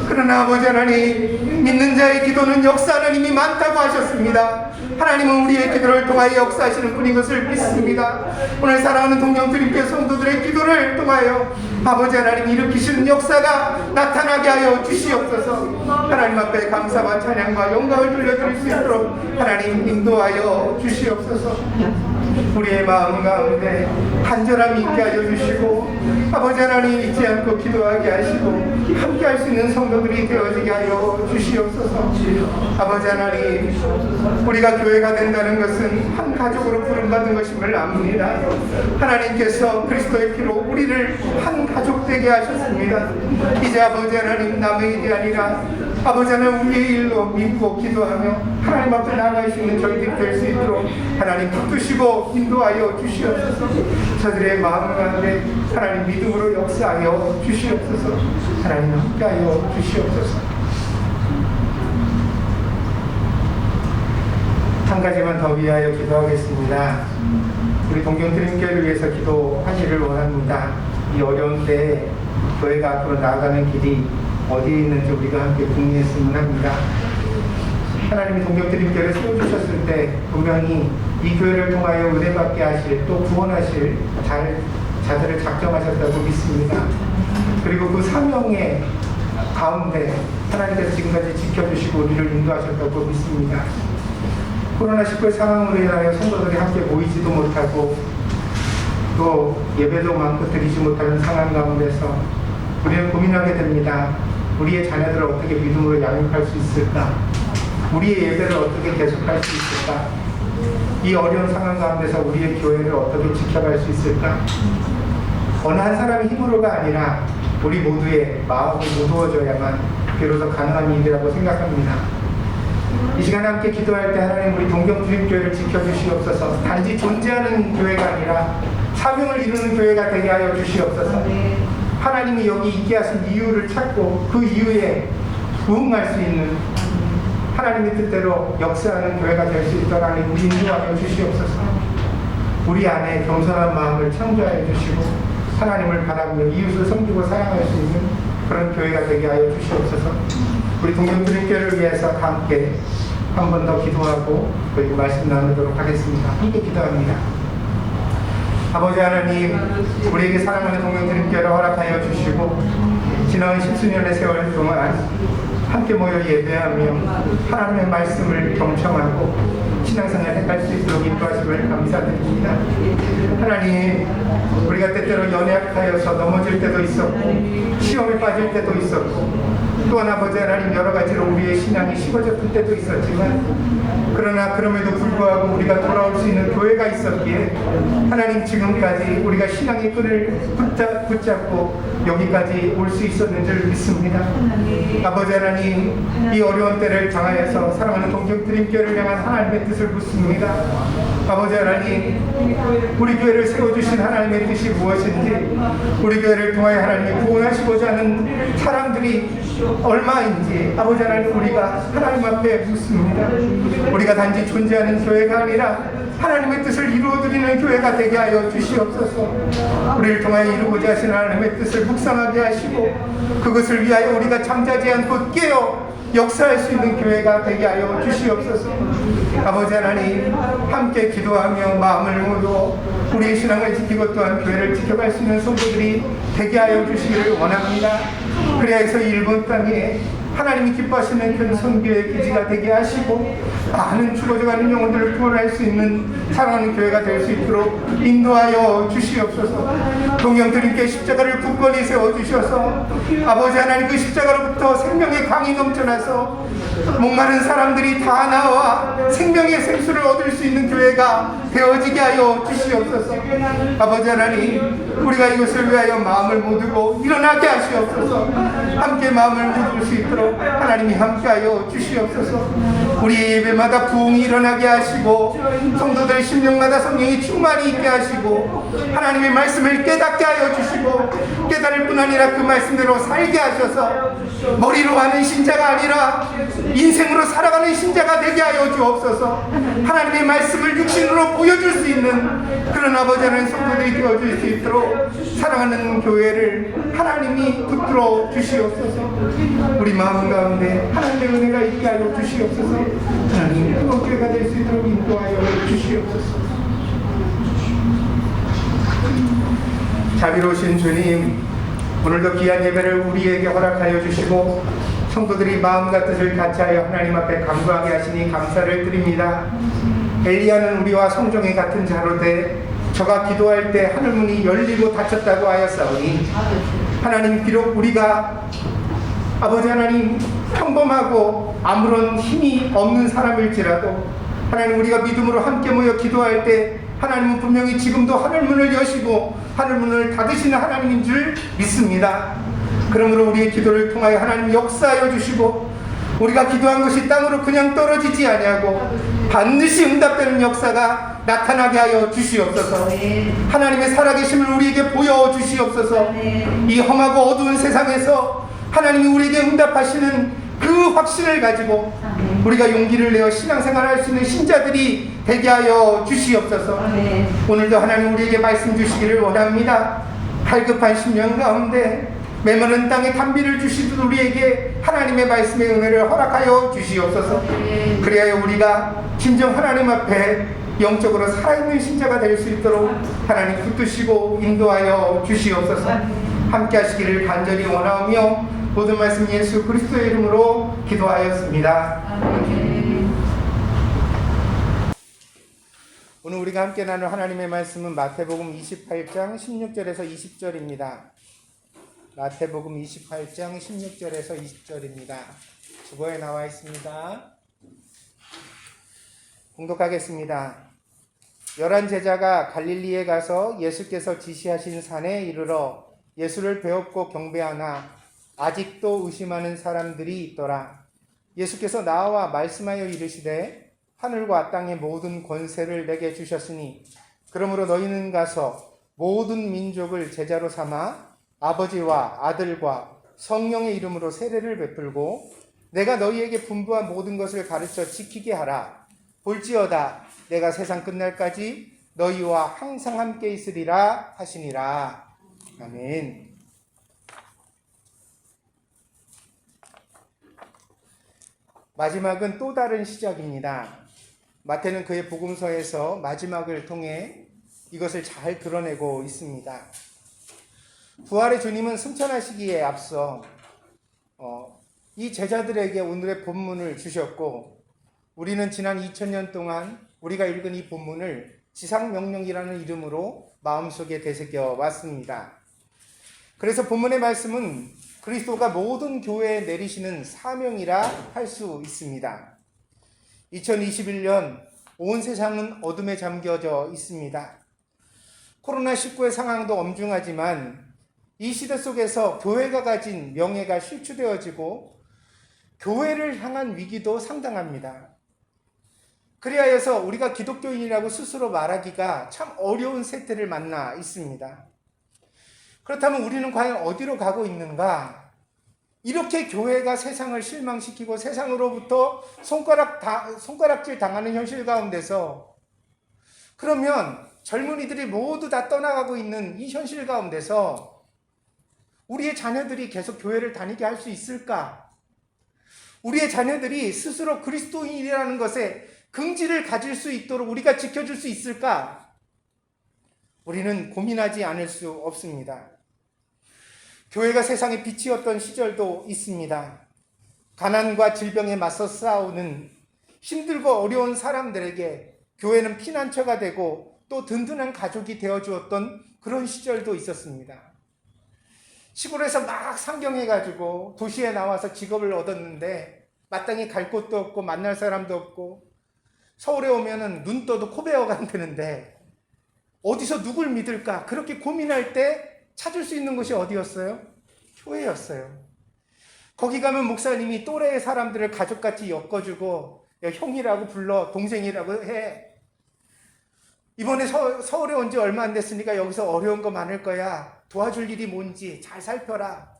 그러나 아버지 하나님 믿는 자의 기도는 역사하는 힘이 많다고 하셨습니다. 하나님은 우리의 기도를 통하여 역사하시는 분인 것을 믿습니다. 오늘 사랑하는 동정드림교회 성도들의 기도를 통하여 아버지 하나님 일으키시는 역사가 나타나게 하여 주시옵소서. 하나님 앞에 감사와 찬양과 영광을 돌려드릴 수 있도록 하나님 인도하여 주시옵소서. 우리의 마음 가운데 간절함이 있게 하여 주시고 아버지 하나님 잊지 않고 기도하게 하시고 함께 할 수 있는 성도들이 되어지게 하여 주시옵소서. 아버지 하나님 우리가 교회가 된다는 것은 한 가족으로 부름받은 것임을 압니다. 하나님께서 그리스도의 피로 우리를 한 가족 되게 하셨습니다. 이제 아버지 하나님 남의 일이 아니라 아버지 하나님 우리의 일로 믿고 기도하며 하나님 앞에 나아갈 수 있는 저희들이 될 수 있도록 하나님 붙드시고 인도하여 주시옵소서. 저들의 마음 가운데 하나님 믿음으로 역사하여 주시옵소서. 하나님 함께하여 주시옵소서. 한 가지만 더 위하여 기도하겠습니다. 우리 동경드림교회를 위해서 기도하기를 원합니다. 이 어려운 때에 교회가 앞으로 나아가는 길이 어디에 있는지 우리가 함께 궁리했으면 합니다. 하나님이 동경드림교회를 세워주셨을 때 분명히 이 교회를 통하여 은혜받게 하실 또 구원하실 자들을 작정하셨다고 믿습니다. 그리고 그 사명의 가운데 하나님께서 지금까지 지켜주시고 우리를 인도하셨다고 믿습니다. 코로나19 상황으로 인하여 성도들이 함께 모이지도 못하고 또 예배도 많고 드리지 못하는 상황 가운데서 우리는 고민하게 됩니다. 우리의 자녀들을 어떻게 믿음으로 양육할 수 있을까? 우리의 예배를 어떻게 계속할 수 있을까? 이 어려운 상황 가운데서 우리의 교회를 어떻게 지켜갈 수 있을까? 어느 한 사람의 힘으로가 아니라 우리 모두의 마음이 무두어져야만 비로소 가능한 일이라고 생각합니다. 이 시간에 함께 기도할 때 하나님 우리 동경주립교회를 지켜주시옵소서. 단지 존재하는 교회가 아니라 사명을 이루는 교회가 되게 하여 주시옵소서. 하나님이 여기 있게 하신 이유를 찾고 그 이유에 부응할 수 있는 하나님의 뜻대로 역사하는 교회가 될 수 있도록 하나님 우리 인도하여 주시옵소서. 우리 안에 겸손한 마음을 창조하여 주시고 하나님을 바라보며 이웃을 섬기고 사랑할 수 있는 그런 교회가 되게 하여 주시옵소서. 우리 동경주립교회를 위해서 함께 한 번 더 기도하고 그리고 말씀 나누도록 하겠습니다. 함께 기도합니다. 아버지 하나님, 우리에게 사랑하는 동행드림께를 허락하여 주시고 지난 10수년의 세월 동안 함께 모여 예배하며 하나님의 말씀을 경청하고 신앙생활 해갈 수 있도록 인도하심을 감사드립니다. 하나님, 우리가 때때로 연약하여서 넘어질 때도 있었고 시험에 빠질 때도 있었고 또한 아버지 하나님 여러 가지로 우리의 신앙이 식어졌을 때도 있었지만 그러나 그럼에도 불구하고 우리가 돌아올 수 있는 교회가 있었기에 하나님 지금까지 우리가 신앙의 끈을 붙잡고 여기까지 올 수 있었는 줄 믿습니다. 아버지 하나님, 이 어려운 때를 당하여서 사랑하는 동정드림교회를 향한 하나님의 뜻을 묻습니다. 아버지 하나님, 우리 교회를 세워주신 하나님의 뜻이 무엇인지, 우리 교회를 통하여 하나님이 구원하시고자 하는 사람들이 얼마인지 아버지 하나님 우리가 하나님 앞에 묻습니다. 우리가 단지 존재하는 교회가 아니라 하나님의 뜻을 이루어드리는 교회가 되게 하여 주시옵소서. 우리를 통하여 이루고자 하신 하나님의 뜻을 묵상하게 하시고 그것을 위하여 우리가 잠자지 않고 깨어 역사할 수 있는 교회가 되게 하여 주시옵소서. 아버지 하나님, 함께 기도하며 마음을 모두 우리의 신앙을 지키고 또한 교회를 지켜갈 수 있는 성도들이 되게 하여 주시기를 원합니다. 그래서 일본 땅에 하나님이 기뻐하시는 큰 선교의 기지가 되게 하시고 많은 죽어져가는 영혼들을 구원할 수 있는 사랑하는 교회가 될 수 있도록 인도하여 주시옵소서. 동영드림께 십자가를 굳건히 세워주셔서 아버지 하나님 그 십자가로부터 생명의 강이 넘쳐나서 목마른 사람들이 다 나와 생명의 생수를 얻을 수 있는 교회가 되어지게 하여 주시옵소서. 아버지 하나님, 우리가 이것을 위하여 마음을 모두고 일어나게 하시옵소서. 함께 마음을 모을 수 있도록 하나님이 함께하여 주시옵소서. 우리 예배마다 부흥이 일어나게 하시고 성도들 심령마다 성령이 충만히 있게 하시고 하나님의 말씀을 깨닫게 하여 주시고 깨달을 뿐 아니라 그 말씀대로 살게 하셔서 머리로 하는 신자가 아니라 인생으로 살아가는 신자가 되게 하여 주옵소서. 하나님의 말씀을 육신으로 보여줄 수 있는 그런 아버지 하나님 성도들이 되어줄 수 있도록 사랑하는 교회를 하나님이 붙들어 주시옵소서. 우리 마음 가운데 하나님의 은혜가 있게 하여 주시옵소서. 하나님 뜨거운 교회가 될 수 있도록 인도하여 주시옵소서. 자비로우신 주님, 오늘도 귀한 예배를 우리에게 허락하여 주시고 성도들이 마음과 뜻을 같이하여 하나님 앞에 간구하게 하시니 감사를 드립니다. 엘리야는 우리와 성종이 같은 자로되 저가 기도할 때 하늘문이 열리고 닫혔다고 하였사오니 하나님, 비록 우리가 아버지 하나님 평범하고 아무런 힘이 없는 사람일지라도 하나님, 우리가 믿음으로 함께 모여 기도할 때 하나님은 분명히 지금도 하늘문을 여시고 하늘문을 닫으시는 하나님인 줄 믿습니다. 그러므로 우리의 기도를 통하여 하나님 역사하여 주시고 우리가 기도한 것이 땅으로 그냥 떨어지지 아니하고 반드시 응답되는 역사가 나타나게 하여 주시옵소서. 하나님의 살아계심을 우리에게 보여주시옵소서. 이 험하고 어두운 세상에서 하나님이 우리에게 응답하시는 그 확신을 가지고 우리가 용기를 내어 신앙생활할 수 있는 신자들이 되게 하여 주시옵소서. 오늘도 하나님 우리에게 말씀 주시기를 원합니다. 갈급한 심령 가운데 메마른 땅에 단비를 주시듯 우리에게 하나님의 말씀의 은혜를 허락하여 주시옵소서. 그리하여 우리가 진정 하나님 앞에 영적으로 살아있는 신자가 될 수 있도록 하나님 붙드시고 인도하여 주시옵소서. 함께 하시기를 간절히 원하오며 모든 말씀 예수 그리스도의 이름으로 기도하였습니다. 오늘 우리가 함께 나눌 하나님의 말씀은 마태복음 28장 16절에서 20절입니다. 마태복음 28장 16절에서 20절입니다. 주보에 나와 있습니다. 공독하겠습니다. 11 제자가 갈릴리에 가서 예수께서 지시하신 산에 이르러 예수를 배웁고 경배하나 아직도 의심하는 사람들이 있더라. 예수께서 나와 말씀하여 이르시되 하늘과 땅의 모든 권세를 내게 주셨으니 그러므로 너희는 가서 모든 민족을 제자로 삼아 아버지와 아들과 성령의 이름으로 세례를 베풀고 내가 너희에게 분부한 모든 것을 가르쳐 지키게 하라. 볼지어다 내가 세상 끝날까지 너희와 항상 함께 있으리라 하시니라. 아멘. 마지막은 또 다른 시작입니다. 마태는 그의 복음서에서 마지막을 통해 이것을 잘 드러내고 있습니다. 부활의 주님은 승천하시기에 앞서 이 제자들에게 오늘의 본문을 주셨고, 우리는 지난 2000년 동안 우리가 읽은 이 본문을 지상명령이라는 이름으로 마음속에 되새겨 왔습니다. 그래서 본문의 말씀은 그리스도가 모든 교회에 내리시는 사명이라 할 수 있습니다. 2021년 온 세상은 어둠에 잠겨져 있습니다. 코로나19의 상황도 엄중하지만 이 시대 속에서 교회가 가진 명예가 실추되어지고 교회를 향한 위기도 상당합니다. 그리하여서 우리가 기독교인이라고 스스로 말하기가 참 어려운 세태를 만나 있습니다. 그렇다면 우리는 과연 어디로 가고 있는가? 이렇게 교회가 세상을 실망시키고 세상으로부터 손가락질 당하는 현실 가운데서, 그러면 젊은이들이 모두 다 떠나가고 있는 이 현실 가운데서 우리의 자녀들이 계속 교회를 다니게 할 수 있을까? 우리의 자녀들이 스스로 그리스도인이라는 것에 긍지를 가질 수 있도록 우리가 지켜줄 수 있을까? 우리는 고민하지 않을 수 없습니다. 교회가 세상의 빛이었던 시절도 있습니다. 가난과 질병에 맞서 싸우는 힘들고 어려운 사람들에게 교회는 피난처가 되고 또 든든한 가족이 되어주었던 그런 시절도 있었습니다. 시골에서 막 상경해가지고 도시에 나와서 직업을 얻었는데 마땅히 갈 곳도 없고 만날 사람도 없고, 서울에 오면은 눈 떠도 코 베어 간다는데 어디서 누굴 믿을까? 그렇게 고민할 때 찾을 수 있는 곳이 어디였어요? 교회였어요. 거기 가면 목사님이 또래의 사람들을 가족같이 엮어주고, 야, 형이라고 불러, 동생이라고 해. 이번에 서울에 온 지 얼마 안 됐으니까 여기서 어려운 거 많을 거야. 도와줄 일이 뭔지 잘 살펴라.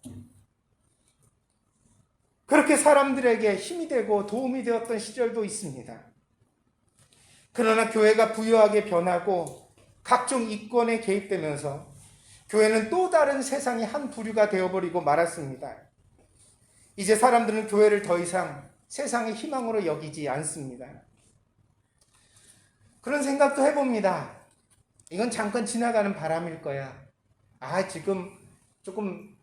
그렇게 사람들에게 힘이 되고 도움이 되었던 시절도 있습니다. 그러나 교회가 부유하게 변하고 각종 이권에 개입되면서 교회는 또 다른 세상의 한 부류가 되어버리고 말았습니다. 이제 사람들은 교회를 더 이상 세상의 희망으로 여기지 않습니다. 그런 생각도 해봅니다. 이건 잠깐 지나가는 바람일 거야. 지금 조금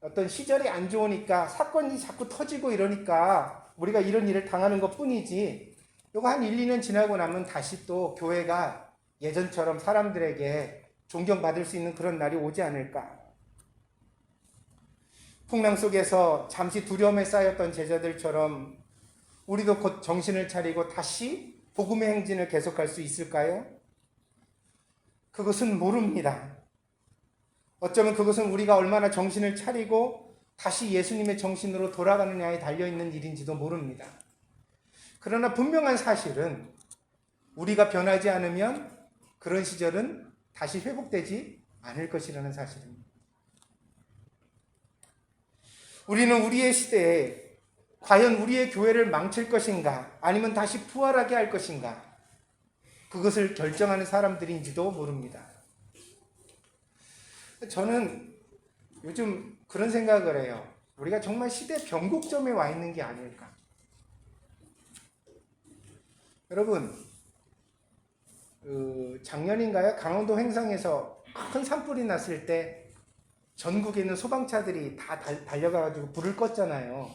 어떤 시절이 안 좋으니까 사건이 자꾸 터지고 이러니까 우리가 이런 일을 당하는 것 뿐이지, 이거 한 1, 2년 지나고 나면 다시 또 교회가 예전처럼 사람들에게 존경받을 수 있는 그런 날이 오지 않을까. 풍랑 속에서 잠시 두려움에 쌓였던 제자들처럼 우리도 곧 정신을 차리고 다시 복음의 행진을 계속할 수 있을까요? 그것은 모릅니다. 어쩌면 그것은 우리가 얼마나 정신을 차리고 다시 예수님의 정신으로 돌아가느냐에 달려있는 일인지도 모릅니다. 그러나 분명한 사실은 우리가 변하지 않으면 그런 시절은 다시 회복되지 않을 것이라는 사실입니다. 우리는 우리의 시대에 과연 우리의 교회를 망칠 것인가, 아니면 다시 부활하게 할 것인가, 그것을 결정하는 사람들인지도 모릅니다. 저는 요즘 그런 생각을 해요. 우리가 정말 시대 변곡점에 와 있는 게 아닐까. 여러분, 작년인가요? 강원도 횡성에서 큰 산불이 났을 때 전국에 있는 소방차들이 다 달려가가지고 불을 껐잖아요.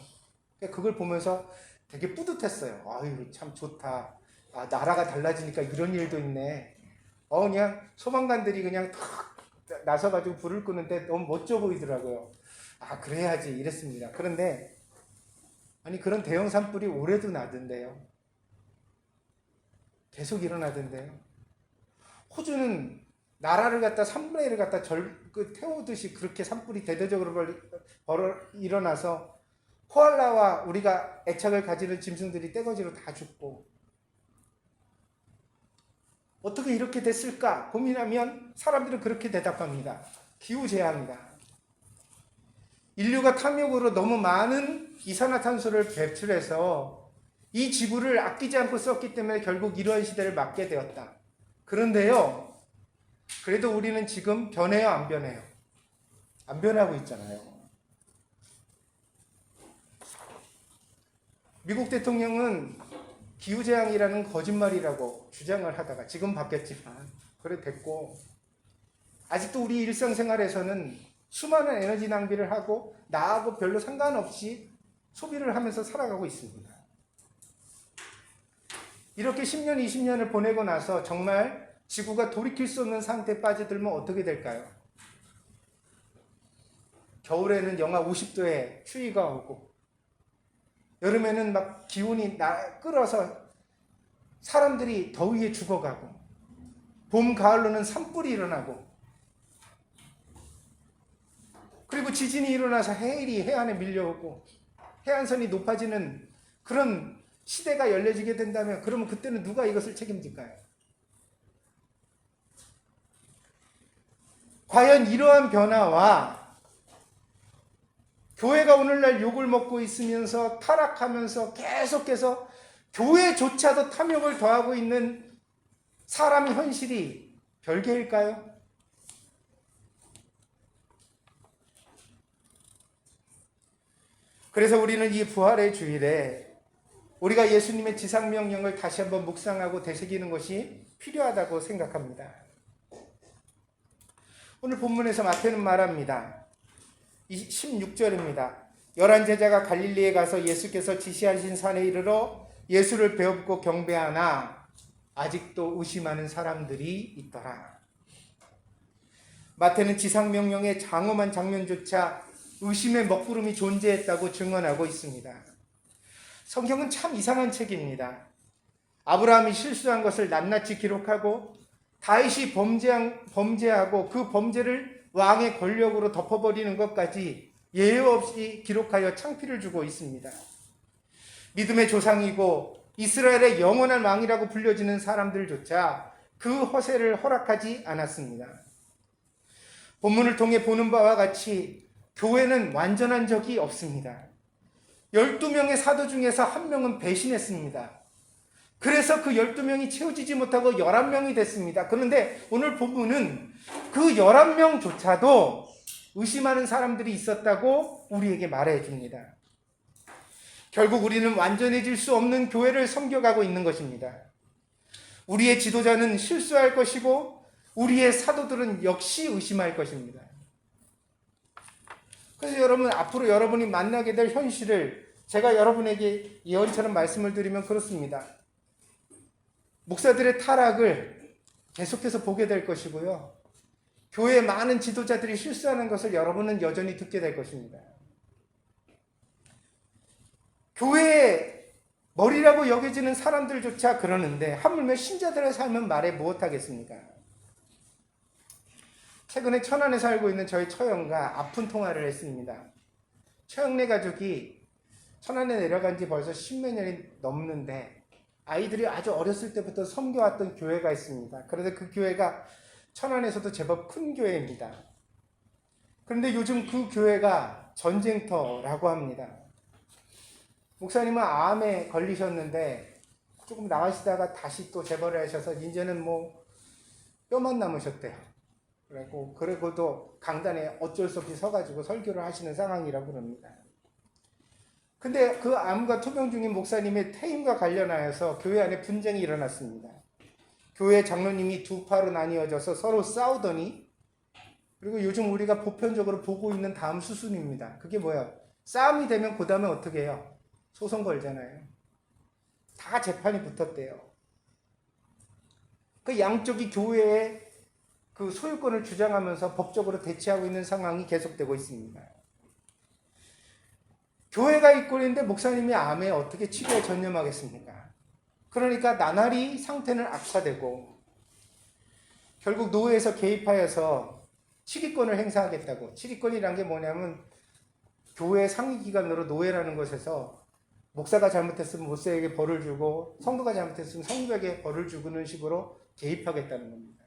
그걸 보면서 되게 뿌듯했어요. 아유, 참 좋다. 나라가 달라지니까 이런 일도 있네. 그냥 소방관들이 그냥 탁 나서가지고 불을 끄는데 너무 멋져 보이더라고요. 그래야지 이랬습니다. 그런데 그런 대형 산불이 올해도 나던데요. 계속 일어나던데요. 호주는 나라를 갖다 3분의 1을 갖다 태우듯이 그렇게 산불이 대대적으로 일어나서 코알라와 우리가 애착을 가지는 짐승들이 떼거지로 다 죽고, 어떻게 이렇게 됐을까 고민하면 사람들은 그렇게 대답합니다. 기후재앙이다. 인류가 탐욕으로 너무 많은 이산화탄소를 배출해서 이 지구를 아끼지 않고 썼기 때문에 결국 이러한 시대를 맞게 되었다. 그런데요, 그래도 우리는 지금 변해요, 안 변해요? 안 변하고 있잖아요. 미국 대통령은 기후재앙이라는 거짓말이라고 주장을 하다가 지금 바뀌었지만 그래 됐고, 아직도 우리 일상생활에서는 수많은 에너지 낭비를 하고 나하고 별로 상관없이 소비를 하면서 살아가고 있습니다. 이렇게 10년, 20년을 보내고 나서 정말 지구가 돌이킬 수 없는 상태에 빠져들면 어떻게 될까요? 겨울에는 영하 50도에 추위가 오고, 여름에는 막 기온이 끓어서 사람들이 더위에 죽어가고, 봄, 가을로는 산불이 일어나고, 그리고 지진이 일어나서 해일이 해안에 밀려오고 해안선이 높아지는 그런 시대가 열려지게 된다면, 그러면 그때는 누가 이것을 책임질까요? 과연 이러한 변화와 교회가 오늘날 욕을 먹고 있으면서 타락하면서 계속해서 교회조차도 탐욕을 더하고 있는 사람의 현실이 별개일까요? 그래서 우리는 이 부활의 주일에 우리가 예수님의 지상명령을 다시 한번 묵상하고 되새기는 것이 필요하다고 생각합니다. 오늘 본문에서 마태는 말합니다. 16절입니다. 11 제자가 갈릴리에 가서 예수께서 지시하신 산에 이르러 예수를 배웁고 경배하나 아직도 의심하는 사람들이 있더라. 마태는 지상명령의 장엄한 장면조차 의심의 먹구름이 존재했다고 증언하고 있습니다. 성경은 참 이상한 책입니다. 아브라함이 실수한 것을 낱낱이 기록하고 다윗이 범죄하고 그 범죄를 왕의 권력으로 덮어버리는 것까지 예외 없이 기록하여 창피를 주고 있습니다. 믿음의 조상이고 이스라엘의 영원한 왕이라고 불려지는 사람들조차 그 허세를 허락하지 않았습니다. 본문을 통해 보는 바와 같이 교회는 완전한 적이 없습니다. 12명의 사도 중에서 한 명은 배신했습니다. 그래서 그 12명이 채워지지 못하고 11명이 됐습니다. 그런데 오늘 본문은 그 11명조차도 의심하는 사람들이 있었다고 우리에게 말해줍니다. 결국 우리는 완전해질 수 없는 교회를 섬겨가고 있는 것입니다. 우리의 지도자는 실수할 것이고 우리의 사도들은 역시 의심할 것입니다. 그래서 여러분, 앞으로 여러분이 만나게 될 현실을 제가 여러분에게 예언처럼 말씀을 드리면 그렇습니다. 목사들의 타락을 계속해서 보게 될 것이고요. 교회의 많은 지도자들이 실수하는 것을 여러분은 여전히 듣게 될 것입니다. 교회의 머리라고 여겨지는 사람들조차 그러는데 하물며 신자들의 삶은 말해 무엇하겠습니까? 최근에 천안에 살고 있는 저희 처형과 아픈 통화를 했습니다. 처형네 가족이 천안에 내려간 지 벌써 10몇 년이 넘는데 아이들이 아주 어렸을 때부터 섬겨왔던 교회가 있습니다. 그런데 그 교회가 천안에서도 제법 큰 교회입니다. 그런데 요즘 그 교회가 전쟁터라고 합니다. 목사님은 암에 걸리셨는데 조금 나가시다가 다시 또 재발을 하셔서 이제는 뭐 뼈만 남으셨대요. 그리고도 강단에 어쩔 수 없이 서가지고 설교를 하시는 상황이라고 그럽니다. 근데 그 암과 투병 중인 목사님의 퇴임과 관련하여서 교회 안에 분쟁이 일어났습니다. 교회 장로님이 두 파로 나뉘어져서 서로 싸우더니, 그리고 요즘 우리가 보편적으로 보고 있는 다음 수순입니다. 그게 뭐예요? 싸움이 되면 그 다음에 어떻게 해요? 소송 걸잖아요. 다 재판이 붙었대요. 그 양쪽이 교회에 그 소유권을 주장하면서 법적으로 대치하고 있는 상황이 계속되고 있습니다. 교회가 이꼴인데 목사님이 암에 어떻게 치료에 전념하겠습니까? 그러니까 나날이 상태는 악화되고 결국 노회에서 개입하여서 치리권을 행사하겠다고. 치리권이란 게 뭐냐면 교회 상위기관으로 노회라는 곳에서 목사가 잘못했으면 목사에게 벌을 주고 성도가 잘못했으면 성도에게 벌을 주는 식으로 개입하겠다는 겁니다.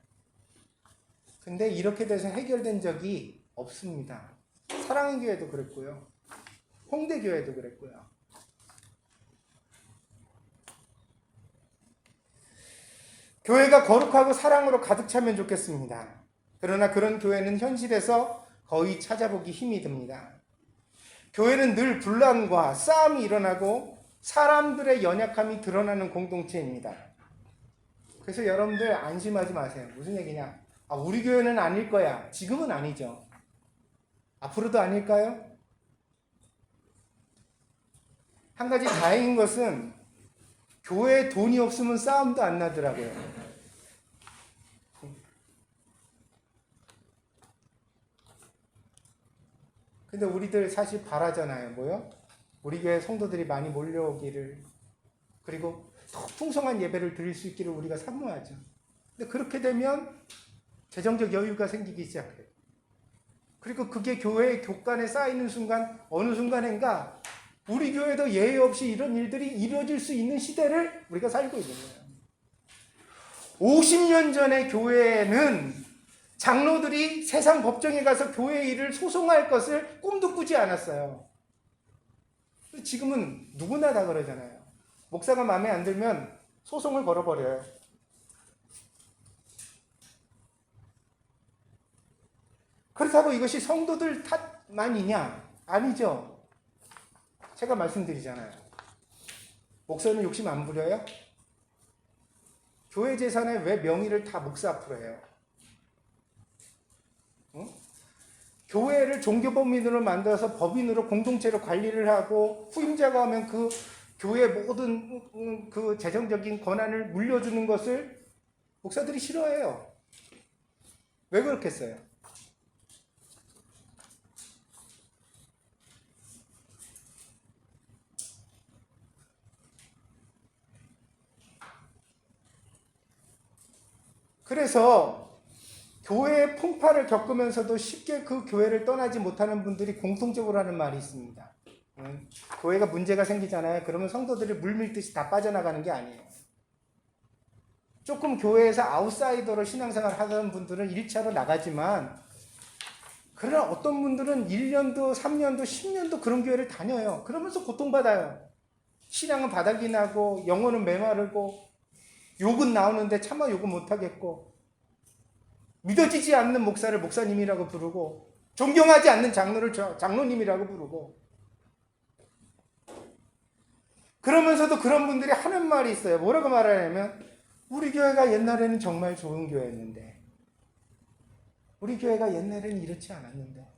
근데 이렇게 돼서 해결된 적이 없습니다. 사랑의 교회도 그랬고요. 홍대 교회도 그랬고요. 교회가 거룩하고 사랑으로 가득 차면 좋겠습니다. 그러나 그런 교회는 현실에서 거의 찾아보기 힘이 듭니다. 교회는 늘 분란과 싸움이 일어나고 사람들의 연약함이 드러나는 공동체입니다. 그래서 여러분들 안심하지 마세요. 무슨 얘기냐? 우리 교회는 아닐 거야. 지금은 아니죠. 앞으로도 아닐까요? 한 가지 다행인 것은 교회에 돈이 없으면 싸움도 안 나더라고요. 근데 우리들 사실 바라잖아요. 뭐요? 우리 교회 성도들이 많이 몰려오기를, 그리고 더 풍성한 예배를 드릴 수 있기를 우리가 사모하죠. 근데 그렇게 되면 재정적 여유가 생기기 시작해요. 그리고 그게 교회의 교간에 쌓이는 순간, 어느 순간인가 우리 교회도 예외 없이 이런 일들이 이루어질 수 있는 시대를 우리가 살고 있는 거예요. 50년 전의 교회에는 장로들이 세상 법정에 가서 교회 일을 소송할 것을 꿈도 꾸지 않았어요. 지금은 누구나 다 그러잖아요. 목사가 마음에 안 들면 소송을 걸어버려요. 그렇다고 이것이 성도들 탓만이냐? 아니죠. 제가 말씀드리잖아요. 목사는 욕심 안 부려요? 교회 재산에 왜 명의를 다 목사 앞으로 해요? 응? 교회를 종교법인으로 만들어서 법인으로 공동체로 관리를 하고 후임자가 하면 그 교회 모든 그 재정적인 권한을 물려주는 것을 목사들이 싫어해요. 왜 그렇겠어요? 그래서 교회의 풍파를 겪으면서도 쉽게 그 교회를 떠나지 못하는 분들이 공통적으로 하는 말이 있습니다. 교회가 문제가 생기잖아요. 그러면 성도들이 물밀듯이 다 빠져나가는 게 아니에요. 조금 교회에서 아웃사이더로 신앙생활 하던 분들은 1차로 나가지만, 그러나 어떤 분들은 1년도, 3년도, 10년도 그런 교회를 다녀요. 그러면서 고통받아요. 신앙은 바닥이 나고 영혼은 메마르고 욕은 나오는데 차마 욕은 못하겠고, 믿어지지 않는 목사를 목사님이라고 부르고, 존경하지 않는 장로를 장로님이라고 부르고, 그러면서도 그런 분들이 하는 말이 있어요. 뭐라고 말하냐면, 우리 교회가 옛날에는 정말 좋은 교회였는데, 우리 교회가 옛날에는 이렇지 않았는데.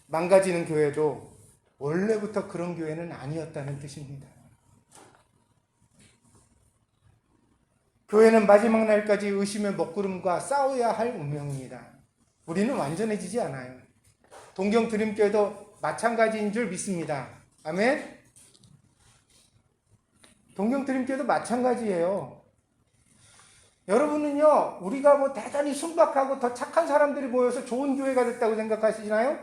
망가지는 교회도 원래부터 그런 교회는 아니었다는 뜻입니다. 교회는 마지막 날까지 의심의 먹구름과 싸워야 할 운명입니다. 우리는 완전해지지 않아요. 동경드림교회도 마찬가지인 줄 믿습니다. 아멘? 동경드림교회도 마찬가지예요. 여러분은요, 우리가 뭐 대단히 순박하고 더 착한 사람들이 모여서 좋은 교회가 됐다고 생각하시나요?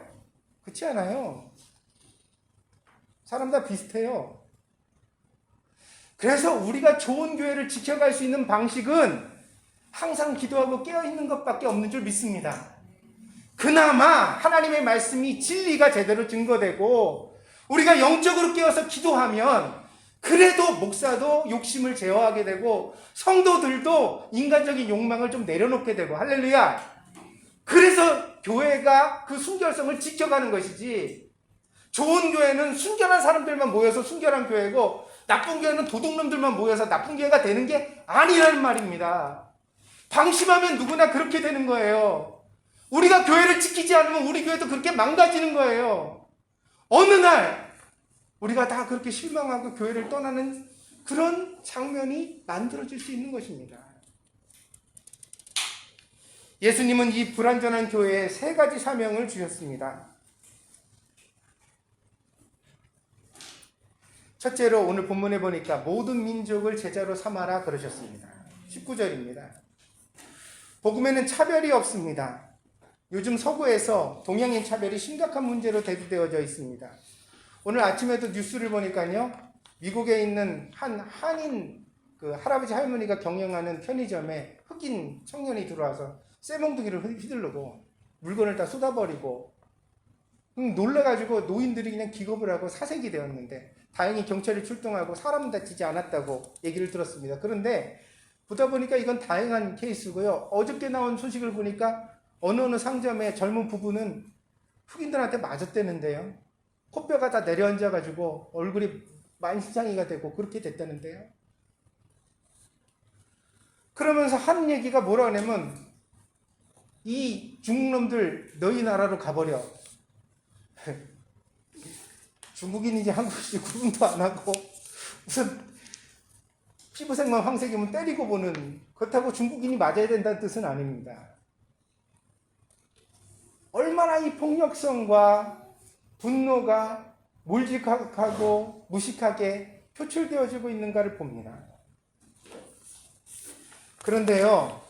그렇지 않아요. 사람 다 비슷해요. 그래서 우리가 좋은 교회를 지켜갈 수 있는 방식은 항상 기도하고 깨어있는 것밖에 없는 줄 믿습니다. 그나마 하나님의 말씀이 진리가 제대로 증거되고 우리가 영적으로 깨어서 기도하면 그래도 목사도 욕심을 제어하게 되고 성도들도 인간적인 욕망을 좀 내려놓게 되고, 할렐루야. 그래서 교회가 그 순결성을 지켜가는 것이지, 좋은 교회는 순결한 사람들만 모여서 순결한 교회고 나쁜 교회는 도둑놈들만 모여서 나쁜 교회가 되는 게 아니라는 말입니다. 방심하면 누구나 그렇게 되는 거예요. 우리가 교회를 지키지 않으면 우리 교회도 그렇게 망가지는 거예요. 어느 날 우리가 다 그렇게 실망하고 교회를 떠나는 그런 장면이 만들어질 수 있는 것입니다. 예수님은 이 불완전한 교회에 3가지 사명을 주셨습니다. 첫째로 오늘 본문에 보니까 모든 민족을 제자로 삼아라 그러셨습니다. 19절입니다. 복음에는 차별이 없습니다. 요즘 서구에서 동양인 차별이 심각한 문제로 대두되어져 있습니다. 오늘 아침에도 뉴스를 보니까요, 미국에 있는 한인 할아버지 할머니가 경영하는 편의점에 흑인 청년이 들어와서 쇠몽둥이를 휘두르고 물건을 다 쏟아버리고, 놀라가지고 노인들이 그냥 기겁을 하고 사색이 되었는데 다행히 경찰이 출동하고 사람 다치지 않았다고 얘기를 들었습니다. 그런데 보다 보니까 이건 다행한 케이스고요. 어저께 나온 소식을 보니까 어느 상점의 젊은 부부는 흑인들한테 맞았대는데요. 코뼈가 다 내려앉아가지고 얼굴이 만신창이가 되고 그렇게 됐다는데요. 그러면서 하는 얘기가 뭐라 하냐면, 이 중국놈들 너희 나라로 가버려. 중국인인지 한국인인지 구분도 안 하고 무슨 피부색만 황색이면 때리고 보는, 그렇다고 중국인이 맞아야 된다는 뜻은 아닙니다. 얼마나 이 폭력성과 분노가 몰직하고 무식하게 표출되어지고 있는가를 봅니다. 그런데요,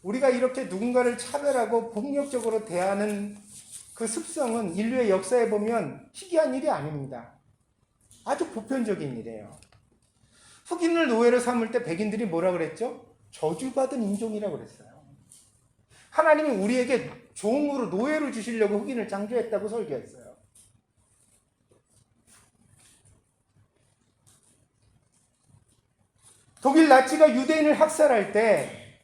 우리가 이렇게 누군가를 차별하고 폭력적으로 대하는 그 습성은 인류의 역사에 보면 희귀한 일이 아닙니다. 아주 보편적인 일이에요. 흑인을 노예로 삼을 때 백인들이 뭐라 그랬죠? 저주받은 인종이라고 그랬어요. 하나님이 우리에게 종으로 노예로 주시려고 흑인을 창조했다고 설교했어요. 독일 나치가 유대인을 학살할 때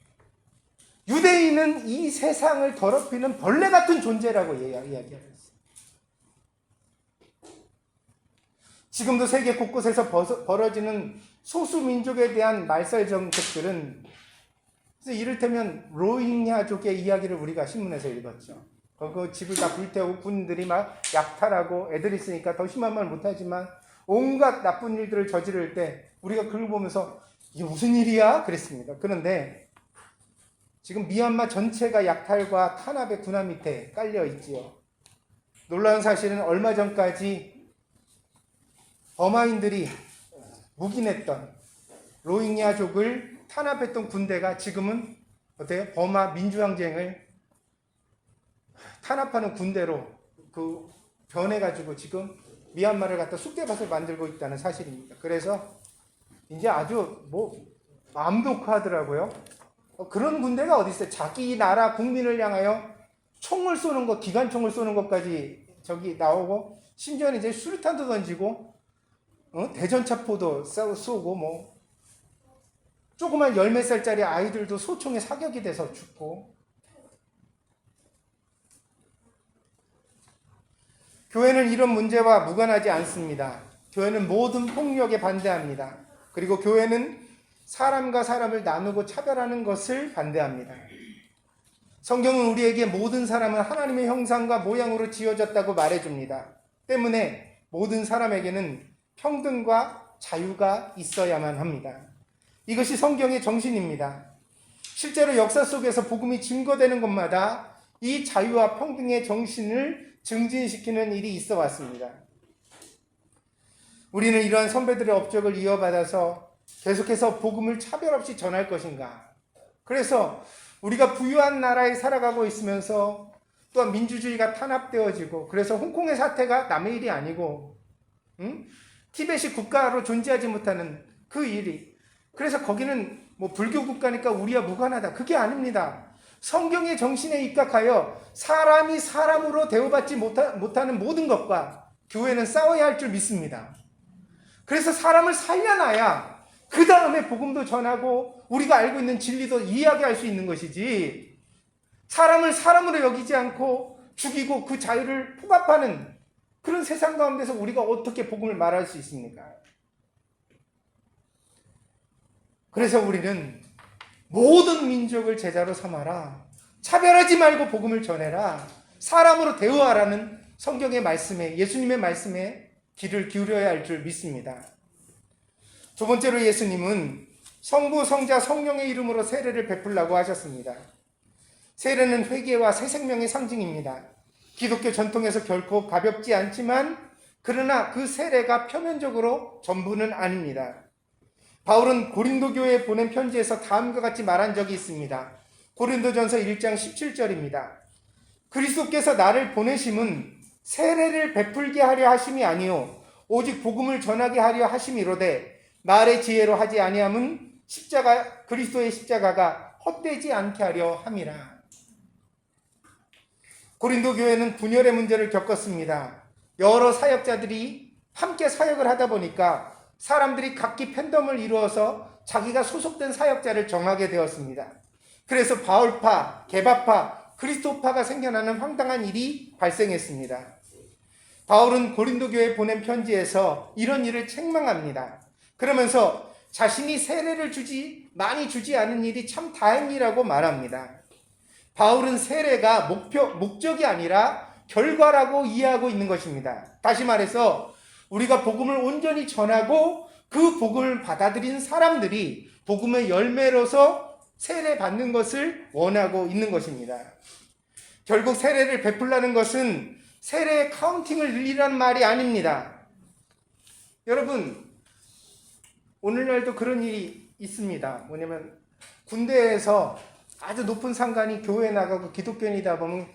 유대인은 이 세상을 더럽히는 벌레 같은 존재라고 이야기했어요. 지금도 세계 곳곳에서 벌어지는 소수민족에 대한 말살 정책들은, 그래서 이를테면 로힝야족의 이야기를 우리가 신문에서 읽었죠. 그 집을 다 불태우고 군인들이 막 약탈하고 애들 있으니까 더 심한 말 못하지만 온갖 나쁜 일들을 저지를 때 우리가 그걸 보면서 이게 무슨 일이야? 그랬습니다. 그런데 지금 미얀마 전체가 약탈과 탄압의 군함 밑에 깔려 있지요. 놀라운 사실은 얼마 전까지 버마인들이 묵인했던 로힝야족을 탄압했던 군대가 지금은 어때요? 버마 민주항쟁을 탄압하는 군대로 그 변해가지고 지금 미얀마를 갖다 쑥대밭을 만들고 있다는 사실입니다. 그래서 이제 아주 마음 독하더라고요. 그런 군대가 어디 있어요? 자기 나라 국민을 향하여 총을 쏘는 것, 기관총을 쏘는 것까지 저기 나오고, 심지어는 이제 수류탄도 던지고, 대전차포도 쏘고, 조그만 10몇 살짜리 아이들도 소총에 사격이 돼서 죽고. 교회는 이런 문제와 무관하지 않습니다. 교회는 모든 폭력에 반대합니다. 그리고 교회는 사람과 사람을 나누고 차별하는 것을 반대합니다. 성경은 우리에게 모든 사람은 하나님의 형상과 모양으로 지어졌다고 말해줍니다. 때문에 모든 사람에게는 평등과 자유가 있어야만 합니다. 이것이 성경의 정신입니다. 실제로 역사 속에서 복음이 증거되는 곳마다 이 자유와 평등의 정신을 증진시키는 일이 있어 왔습니다. 우리는 이러한 선배들의 업적을 이어받아서 계속해서 복음을 차별 없이 전할 것인가? 그래서 우리가 부유한 나라에 살아가고 있으면서 또한 민주주의가 탄압되어지고, 그래서 홍콩의 사태가 남의 일이 아니고, 티벳이 국가로 존재하지 못하는 그 일이, 그래서 거기는 불교 국가니까 우리와 무관하다. 그게 아닙니다. 성경의 정신에 입각하여 사람이 사람으로 대우받지 못하는 모든 것과 교회는 싸워야 할 줄 믿습니다. 그래서 사람을 살려놔야 그 다음에 복음도 전하고 우리가 알고 있는 진리도 이야기할 수 있는 것이지, 사람을 사람으로 여기지 않고 죽이고 그 자유를 폭압하는 그런 세상 가운데서 우리가 어떻게 복음을 말할 수 있습니까? 그래서 우리는 모든 민족을 제자로 삼아라, 차별하지 말고 복음을 전해라, 사람으로 대우하라는 성경의 말씀에, 예수님의 말씀에 귀를 기울여야 할 줄 믿습니다. 두 번째로 예수님은 성부, 성자, 성령의 이름으로 세례를 베풀라고 하셨습니다. 세례는 회개와 새 생명의 상징입니다. 기독교 전통에서 결코 가볍지 않지만, 그러나 그 세례가 표면적으로 전부는 아닙니다. 바울은 고린도 교회에 보낸 편지에서 다음과 같이 말한 적이 있습니다. 고린도전서 1장 17절입니다. 그리스도께서 나를 보내심은 세례를 베풀게 하려 하심이 아니요 오직 복음을 전하게 하려 하심이로되 말의 지혜로 하지 아니함은 그리스도의 십자가가 헛되지 않게 하려 함이라. 고린도 교회는 분열의 문제를 겪었습니다. 여러 사역자들이 함께 사역을 하다 보니까 사람들이 각기 팬덤을 이루어서 자기가 소속된 사역자를 정하게 되었습니다. 그래서 바울파, 게바파, 그리스도파가 생겨나는 황당한 일이 발생했습니다. 바울은 고린도 교회에 보낸 편지에서 이런 일을 책망합니다. 그러면서 자신이 세례를 많이 주지 않은 일이 참 다행이라고 말합니다. 바울은 세례가 목적이 아니라 결과라고 이해하고 있는 것입니다. 다시 말해서 우리가 복음을 온전히 전하고 그 복음을 받아들인 사람들이 복음의 열매로서 세례 받는 것을 원하고 있는 것입니다. 결국 세례를 베풀라는 것은 세례의 카운팅을 늘리라는 말이 아닙니다. 여러분, 오늘날도 그런 일이 있습니다. 뭐냐면 군대에서 아주 높은 상관이 교회에 나가고 기독교인이다 보면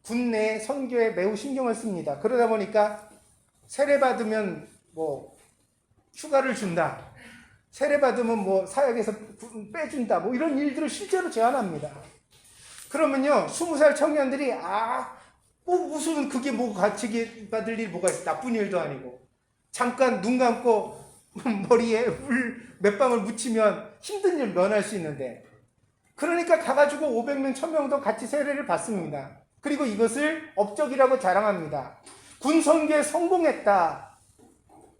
군내 선교에 매우 신경을 씁니다. 그러다 보니까 세례 받으면 뭐 휴가를 준다. 세례 받으면 뭐 사역에서 빼준다. 뭐 이런 일들을 실제로 제안합니다. 그러면요, 20살 청년들이 뭐 무슨 그게 뭐 가치기 받을 일 뭐가 있어? 나쁜 일도 아니고 잠깐 눈 감고 머리에 물 몇 방울 묻히면 힘든 일 면할 수 있는데, 그러니까 가가지고 500명, 1000명도 같이 세례를 받습니다. 그리고 이것을 업적이라고 자랑합니다. 군 선교에 성공했다.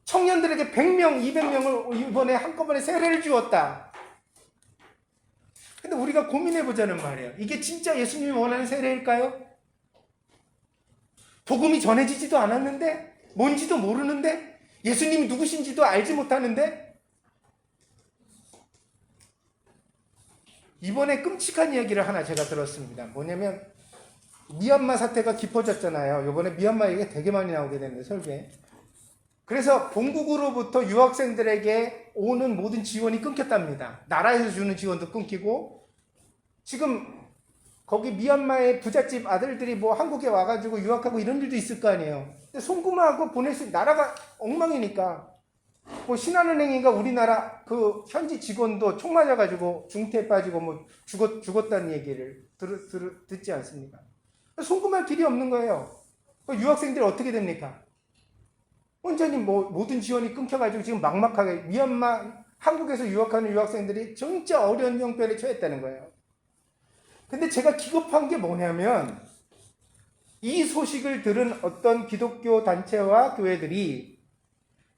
청년들에게 100명, 200명을 이번에 한꺼번에 세례를 주었다. 근데 우리가 고민해보자는 말이에요. 이게 진짜 예수님이 원하는 세례일까요? 복음이 전해지지도 않았는데, 뭔지도 모르는데, 예수님이 누구신지도 알지 못하는데. 이번에 끔찍한 이야기를 하나 제가 들었습니다. 뭐냐면 미얀마 사태가 깊어졌잖아요. 이번에 미얀마 얘기가 되게 많이 나오게 됐는데, 설교에. 그래서 본국으로부터 유학생들에게 오는 모든 지원이 끊겼답니다. 나라에서 주는 지원도 끊기고, 지금 거기 미얀마의 부잣집 아들들이 뭐 한국에 와가지고 유학하고 이런 일도 있을 거 아니에요. 근데 송금하고 보낼 수, 나라가 엉망이니까. 뭐 신한은행인가 우리나라 그 현지 직원도 총 맞아가지고 중태에 빠지고 뭐 죽었다는 얘기를 듣지 않습니까? 송금할 길이 없는 거예요. 유학생들이 어떻게 됩니까? 완전히 뭐 모든 지원이 끊겨가지고 지금 막막하게 미얀마, 한국에서 유학하는 유학생들이 진짜 어려운 형편에 처했다는 거예요. 근데 제가 기겁한 게 뭐냐면, 이 소식을 들은 어떤 기독교 단체와 교회들이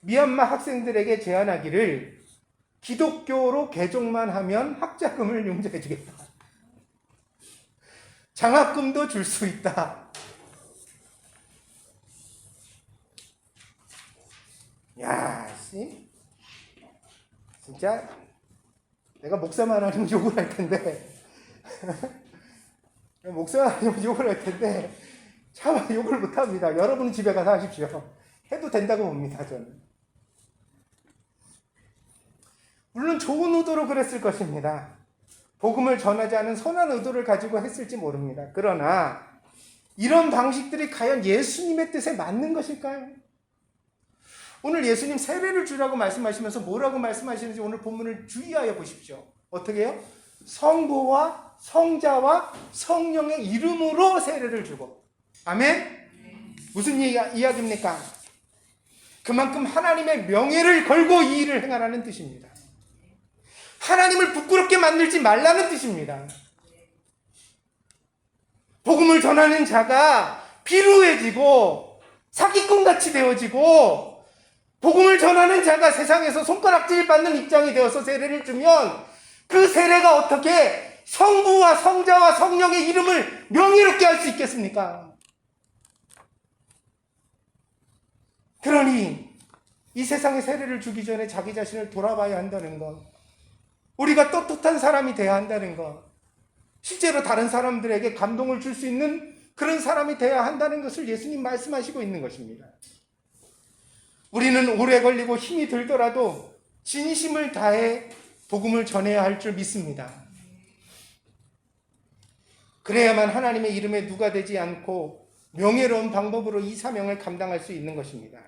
미얀마 학생들에게 제안하기를 기독교로 개종만 하면 학자금을 용서해 주겠다. 장학금도 줄 수 있다. 야, 씨. 진짜 내가 목사만 아니면 욕을 할 텐데 목사만 아니면 욕을 할 텐데 참 욕을 못합니다. 여러분은 집에 가서 하십시오. 해도 된다고 봅니다, 저는. 물론 좋은 의도로 그랬을 것입니다. 복음을 전하자는 선한 의도를 가지고 했을지 모릅니다. 그러나 이런 방식들이 과연 예수님의 뜻에 맞는 것일까요? 오늘 예수님 세례를 주라고 말씀하시면서 뭐라고 말씀하시는지 오늘 본문을 주의하여 보십시오. 어떻게 해요? 성부와 성자와 성령의 이름으로 세례를 주고. 아멘? 무슨 이야기입니까? 그만큼 하나님의 명예를 걸고 이 일을 행하라는 뜻입니다. 하나님을 부끄럽게 만들지 말라는 뜻입니다. 복음을 전하는 자가 비루해지고 사기꾼같이 되어지고, 복음을 전하는 자가 세상에서 손가락질 받는 입장이 되어서 세례를 주면 그 세례가 어떻게 성부와 성자와 성령의 이름을 명예롭게 할 수 있겠습니까? 그러니 이 세상에 세례를 주기 전에 자기 자신을 돌아봐야 한다는 것, 우리가 떳떳한 사람이 돼야 한다는 것, 실제로 다른 사람들에게 감동을 줄 수 있는 그런 사람이 돼야 한다는 것을 예수님 말씀하시고 있는 것입니다. 우리는 오래 걸리고 힘이 들더라도 진심을 다해 복음을 전해야 할 줄 믿습니다. 그래야만 하나님의 이름에 누가 되지 않고 명예로운 방법으로 이 사명을 감당할 수 있는 것입니다.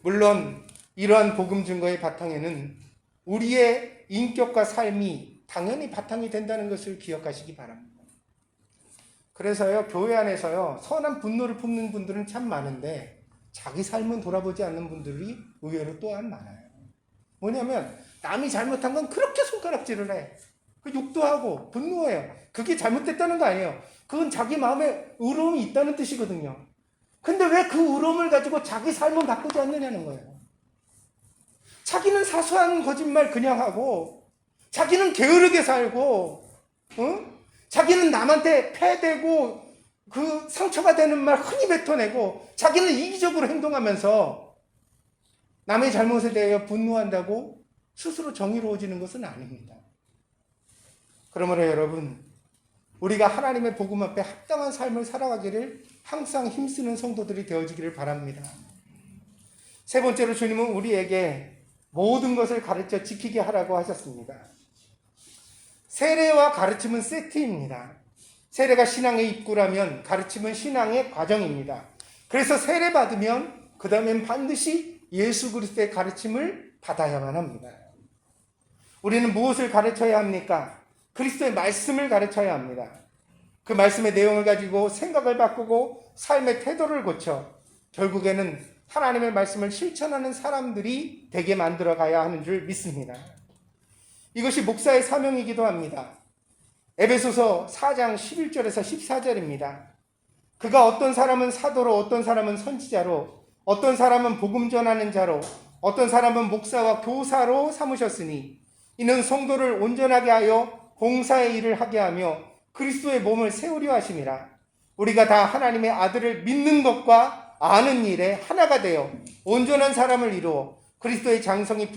물론 이러한 복음 증거의 바탕에는 우리의 인격과 삶이 당연히 바탕이 된다는 것을 기억하시기 바랍니다. 그래서요, 교회 안에서요, 선한 분노를 품는 분들은 참 많은데 자기 삶은 돌아보지 않는 분들이 의외로 또한 많아요. 뭐냐면 남이 잘못한 건 그렇게 손가락질을 해. 욕도 하고 분노해요. 그게 잘못됐다는 거 아니에요. 그건 자기 마음에 의로움이 있다는 뜻이거든요. 근데 왜 그 의로움을 가지고 자기 삶은 바꾸지 않느냐는 거예요. 자기는 사소한 거짓말 그냥 하고, 자기는 게으르게 살고, 자기는 남한테 패대고 그 상처가 되는 말 흔히 뱉어내고, 자기는 이기적으로 행동하면서 남의 잘못에 대해 분노한다고 스스로 정의로워지는 것은 아닙니다. 그러므로 여러분, 우리가 하나님의 복음 앞에 합당한 삶을 살아가기를 항상 힘쓰는 성도들이 되어지기를 바랍니다. 세 번째로 주님은 우리에게 모든 것을 가르쳐 지키게 하라고 하셨습니다. 세례와 가르침은 세트입니다. 세례가 신앙의 입구라면 가르침은 신앙의 과정입니다. 그래서 세례 받으면 그 다음엔 반드시 예수 그리스도의 가르침을 받아야만 합니다. 우리는 무엇을 가르쳐야 합니까? 그리스도의 말씀을 가르쳐야 합니다. 그 말씀의 내용을 가지고 생각을 바꾸고 삶의 태도를 고쳐 결국에는 하나님의 말씀을 실천하는 사람들이 되게 만들어 가야 하는 줄 믿습니다. 이것이 목사의 사명이기도 합니다. 에베소서 4장 11절에서 14절입니다. 그가 어떤 사람은 사도로, 어떤 사람은 선지자로, 어떤 사람은 복음 전하는 자로, 어떤 사람은 목사와 교사로 삼으셨으니 이는 성도를 온전하게 하여 봉사의 일을 하게 하며 그리스도의 몸을 세우려 하심이라. 우리가 다 하나님의 아들을 믿는 것과 아는 일에 하나가 되어 온전한 사람을 이루어 그리스도의 장성한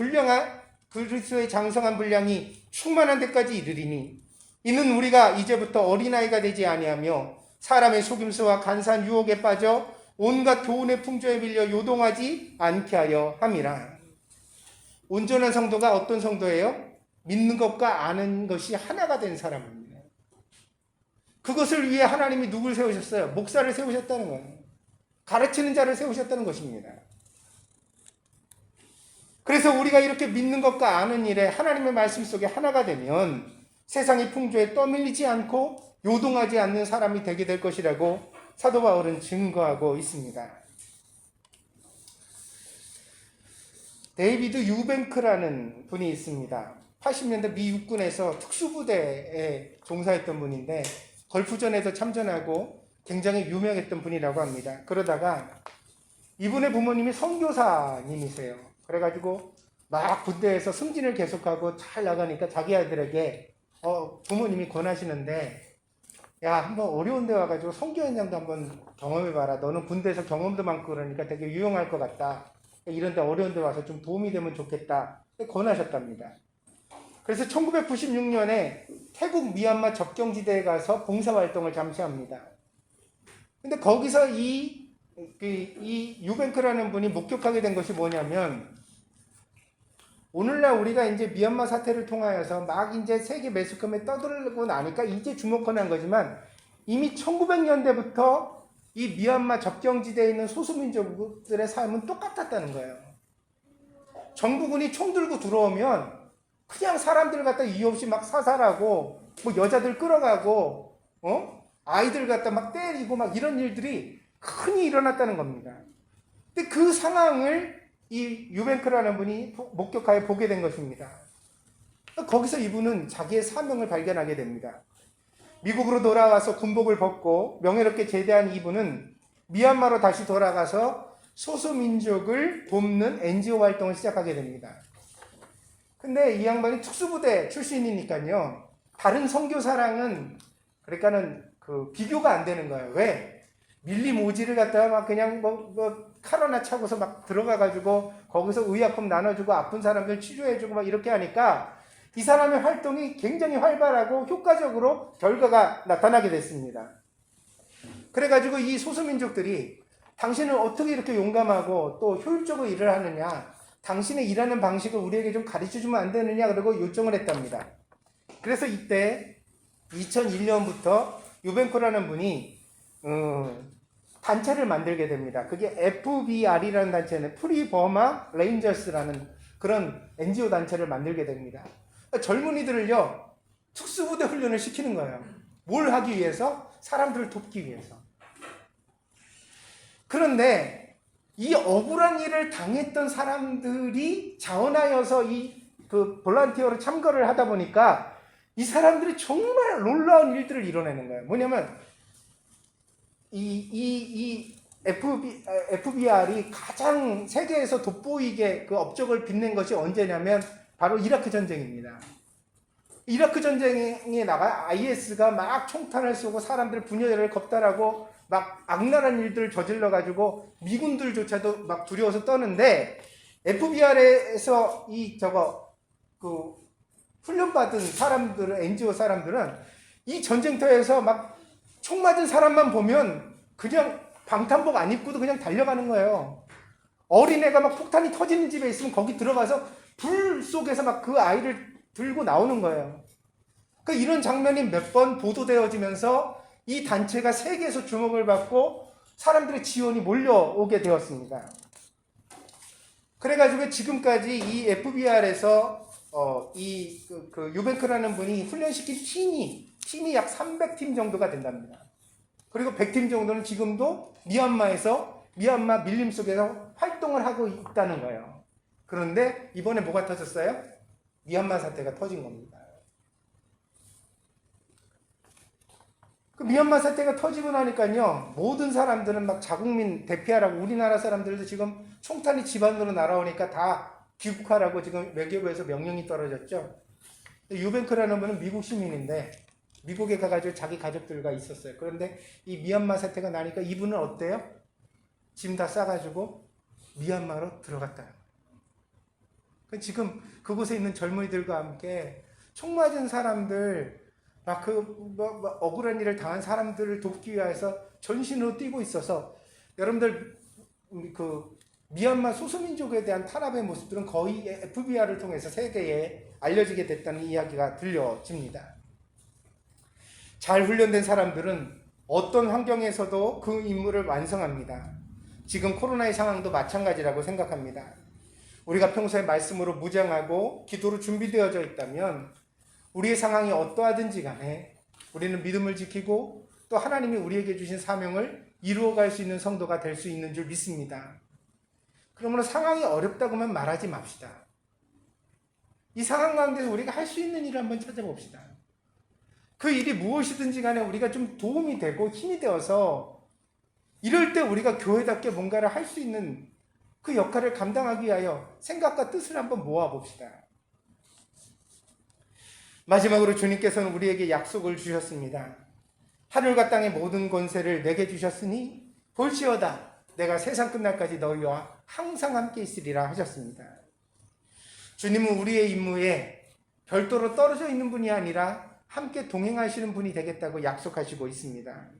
분량이 충만한 데까지 이르리니 이는 우리가 이제부터 어린아이가 되지 아니하며 사람의 속임수와 간사한 유혹에 빠져 온갖 교훈의 풍조에 밀려 요동하지 않게 하려 함이라. 온전한 성도가 어떤 성도예요? 믿는 것과 아는 것이 하나가 된 사람입니다. 그것을 위해 하나님이 누굴 세우셨어요? 목사를 세우셨다는 거예요. 가르치는 자를 세우셨다는 것입니다. 그래서 우리가 이렇게 믿는 것과 아는 일에 하나님의 말씀 속에 하나가 되면 세상의 풍조에 떠밀리지 않고 요동하지 않는 사람이 되게 될 것이라고 사도 바울은 증거하고 있습니다. 데이비드 유뱅크라는 분이 있습니다. 80년대 미 육군에서 특수부대에 종사했던 분인데 걸프전에도 참전하고 굉장히 유명했던 분이라고 합니다. 그러다가 이분의 부모님이 선교사님이세요. 그래가지고 막 군대에서 승진을 계속하고 잘 나가니까 자기 아이들에게 부모님이 권하시는데 야, 한번 어려운 데 와가지고 선교 현장도 한번 경험해봐라. 너는 군대에서 경험도 많고 그러니까 되게 유용할 것 같다. 이런 데 어려운 데 와서 좀 도움이 되면 좋겠다. 권하셨답니다. 그래서 1996년에 태국 미얀마 접경지대에 가서 봉사활동을 잠시 합니다. 근데 거기서 이 유뱅크라는 분이 목격하게 된 것이 뭐냐면 오늘날 우리가 이제 미얀마 사태를 통하여서 막 이제 세계 매스컴에 떠들고 나니까 이제 주목하는 거지만 이미 1900년대부터 이 미얀마 접경지대에 있는 소수민족들의 삶은 똑같았다는 거예요. 정부군이 총 들고 들어오면 그냥 사람들 갖다 이유 없이 막 사살하고 뭐 여자들 끌어가고 아이들 갖다 막 때리고 막 이런 일들이 흔히 일어났다는 겁니다. 근데 그 상황을 이 유뱅크라는 분이 목격하여 보게 된 것입니다. 거기서 이분은 자기의 사명을 발견하게 됩니다. 미국으로 돌아와서 군복을 벗고 명예롭게 제대한 이분은 미얀마로 다시 돌아가서 소수민족을 돕는 NGO 활동을 시작하게 됩니다. 근데 이 양반이 특수부대 출신이니까요. 다른 선교사랑은 그러니까는 비교가 안 되는 거예요. 왜? 밀림 오지를 갖다가 막 그냥 칼 하나 차고서 막 들어가가지고 거기서 의약품 나눠주고 아픈 사람들 치료해주고 막 이렇게 하니까 이 사람의 활동이 굉장히 활발하고 효과적으로 결과가 나타나게 됐습니다. 그래가지고 이 소수민족들이 당신은 어떻게 이렇게 용감하고 또 효율적으로 일을 하느냐, 당신의 일하는 방식을 우리에게 좀 가르쳐주면 안 되느냐 그러고 요청을 했답니다. 그래서 이때 2001년부터 유뱅크라는 분이 단체를 만들게 됩니다. 그게 FBR이라는 단체는 프리 버마 레인저스라는 그런 NGO 단체를 만들게 됩니다. 젊은이들을요 특수부대 훈련을 시키는 거예요. 뭘 하기 위해서? 사람들을 돕기 위해서. 그런데 이 억울한 일을 당했던 사람들이 자원하여서 이 볼런티어로 참가를 하다 보니까 이 사람들이 정말 놀라운 일들을 이뤄내는 거예요. 뭐냐면 이 FBR이 가장 세계에서 돋보이게 그 업적을 빛낸 것이 언제냐면 바로 이라크 전쟁입니다. 이라크 전쟁에 나가 IS가 막 총탄을 쏘고 사람들 분열을 겁탈하고 막 악랄한 일들을 저질러 가지고 미군들조차도 막 두려워서 떠는데 FBR에서 그 훈련받은 사람들은 NGO 사람들은 이 전쟁터에서 막 총 맞은 사람만 보면 그냥 방탄복 안 입고도 그냥 달려가는 거예요. 어린애가 막 폭탄이 터지는 집에 있으면 거기 들어가서 불 속에서 막 그 아이를 들고 나오는 거예요. 그러니까 이런 장면이 몇 번 보도되어지면서 이 단체가 세계에서 주목을 받고 사람들의 지원이 몰려오게 되었습니다. 그래가지고 지금까지 이 FBR에서 유뱅크라는 분이 훈련시킨 팀이 약 300팀 정도가 된답니다. 그리고 100팀 정도는 지금도 미얀마 밀림 속에서 활동을 하고 있다는 거예요. 그런데 이번에 뭐가 터졌어요? 미얀마 사태가 터진 겁니다. 그 미얀마 사태가 터지고 나니까요, 모든 사람들은 막 자국민 대피하라고, 우리나라 사람들도 지금 총탄이 집안으로 날아오니까 다 귀국하라고 지금 외교부에서 명령이 떨어졌죠. 유뱅크라는 분은 미국 시민인데 미국에 가가지고 자기 가족들과 있었어요. 그런데 이 미얀마 사태가 나니까 이분은 어때요? 짐 다 싸가지고 미얀마로 들어갔다. 지금 그곳에 있는 젊은이들과 함께 총 맞은 사람들, 억울한 일을 당한 사람들을 돕기 위해서 전신으로 뛰고 있어서, 여러분들 미얀마 소수민족에 대한 탄압의 모습들은 거의 FBR을 통해서 세계에 알려지게 됐다는 이야기가 들려집니다. 잘 훈련된 사람들은 어떤 환경에서도 그 임무를 완성합니다. 지금 코로나의 상황도 마찬가지라고 생각합니다. 우리가 평소에 말씀으로 무장하고 기도로 준비되어져 있다면 우리의 상황이 어떠하든지 간에 우리는 믿음을 지키고 또 하나님이 우리에게 주신 사명을 이루어갈 수 있는 성도가 될 수 있는 줄 믿습니다. 그러므로 상황이 어렵다고만 말하지 맙시다. 이 상황 가운데서 우리가 할 수 있는 일을 한번 찾아봅시다. 그 일이 무엇이든지 간에 우리가 좀 도움이 되고 힘이 되어서 이럴 때 우리가 교회답게 뭔가를 할 수 있는 그 역할을 감당하기 위하여 생각과 뜻을 한번 모아봅시다. 마지막으로 주님께서는 우리에게 약속을 주셨습니다. 하늘과 땅의 모든 권세를 내게 주셨으니 볼지어다 내가 세상 끝날까지 너희와 항상 함께 있으리라 하셨습니다. 주님은 우리의 임무에 별도로 떨어져 있는 분이 아니라 함께 동행하시는 분이 되겠다고 약속하시고 있습니다.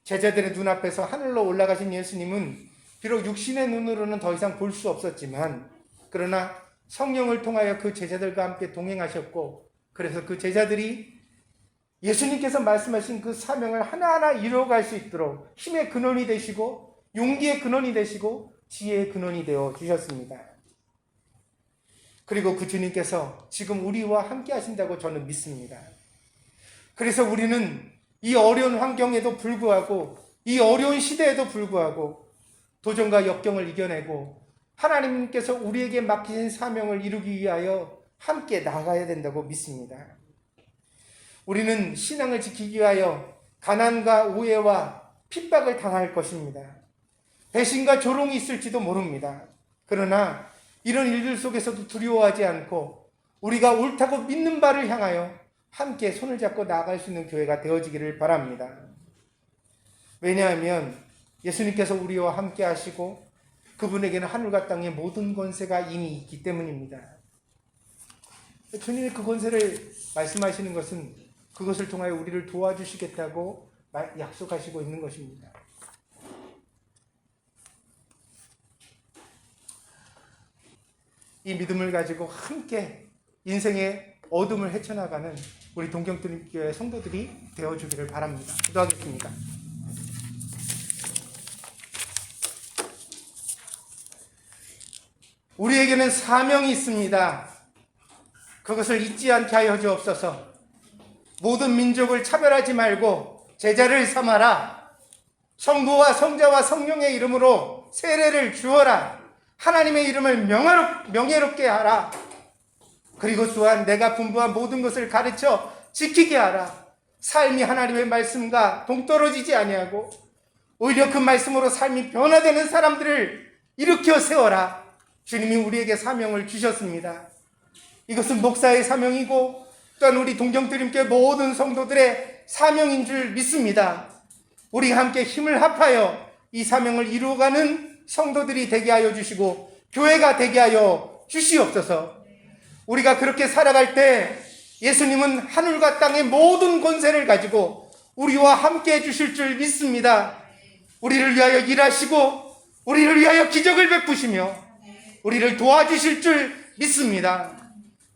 제자들의 눈앞에서 하늘로 올라가신 예수님은 비록 육신의 눈으로는 더 이상 볼 수 없었지만 그러나 성령을 통하여 그 제자들과 함께 동행하셨고, 그래서 그 제자들이 예수님께서 말씀하신 그 사명을 하나하나 이루어갈 수 있도록 힘의 근원이 되시고 용기의 근원이 되시고 지혜의 근원이 되어 주셨습니다. 그리고 그 주님께서 지금 우리와 함께 하신다고 저는 믿습니다. 그래서 우리는 이 어려운 환경에도 불구하고, 이 어려운 시대에도 불구하고 도전과 역경을 이겨내고 하나님께서 우리에게 맡기신 사명을 이루기 위하여 함께 나가야 된다고 믿습니다. 우리는 신앙을 지키기 위하여 가난과 오해와 핍박을 당할 것입니다. 배신과 조롱이 있을지도 모릅니다. 그러나 이런 일들 속에서도 두려워하지 않고 우리가 옳다고 믿는 바를 향하여 함께 손을 잡고 나아갈 수 있는 교회가 되어지기를 바랍니다. 왜냐하면 예수님께서 우리와 함께 하시고 그분에게는 하늘과 땅의 모든 권세가 이미 있기 때문입니다. 주님이 그 권세를 말씀하시는 것은 그것을 통하여 우리를 도와주시겠다고 약속하시고 있는 것입니다. 이 믿음을 가지고 함께 인생의 어둠을 헤쳐나가는 우리 동경교회 성도들이 되어주기를 바랍니다. 기도하겠습니다. 우리에게는 사명이 있습니다. 그것을 잊지 않게 하여 주옵소서. 모든 민족을 차별하지 말고 제자를 삼아라. 성부와 성자와 성령의 이름으로 세례를 주어라. 하나님의 이름을 명예롭게 하라. 그리고 또한 내가 분부한 모든 것을 가르쳐 지키게 하라. 삶이 하나님의 말씀과 동떨어지지 아니하고 오히려 그 말씀으로 삶이 변화되는 사람들을 일으켜 세워라. 주님이 우리에게 사명을 주셨습니다. 이것은 목사의 사명이고 또한 우리 동정드림교회 모든 성도들의 사명인 줄 믿습니다. 우리가 함께 힘을 합하여 이 사명을 이루어가는 성도들이 되게 하여 주시고 교회가 되게 하여 주시옵소서. 우리가 그렇게 살아갈 때 예수님은 하늘과 땅의 모든 권세를 가지고 우리와 함께 해주실 줄 믿습니다. 우리를 위하여 일하시고 우리를 위하여 기적을 베푸시며 우리를 도와주실 줄 믿습니다.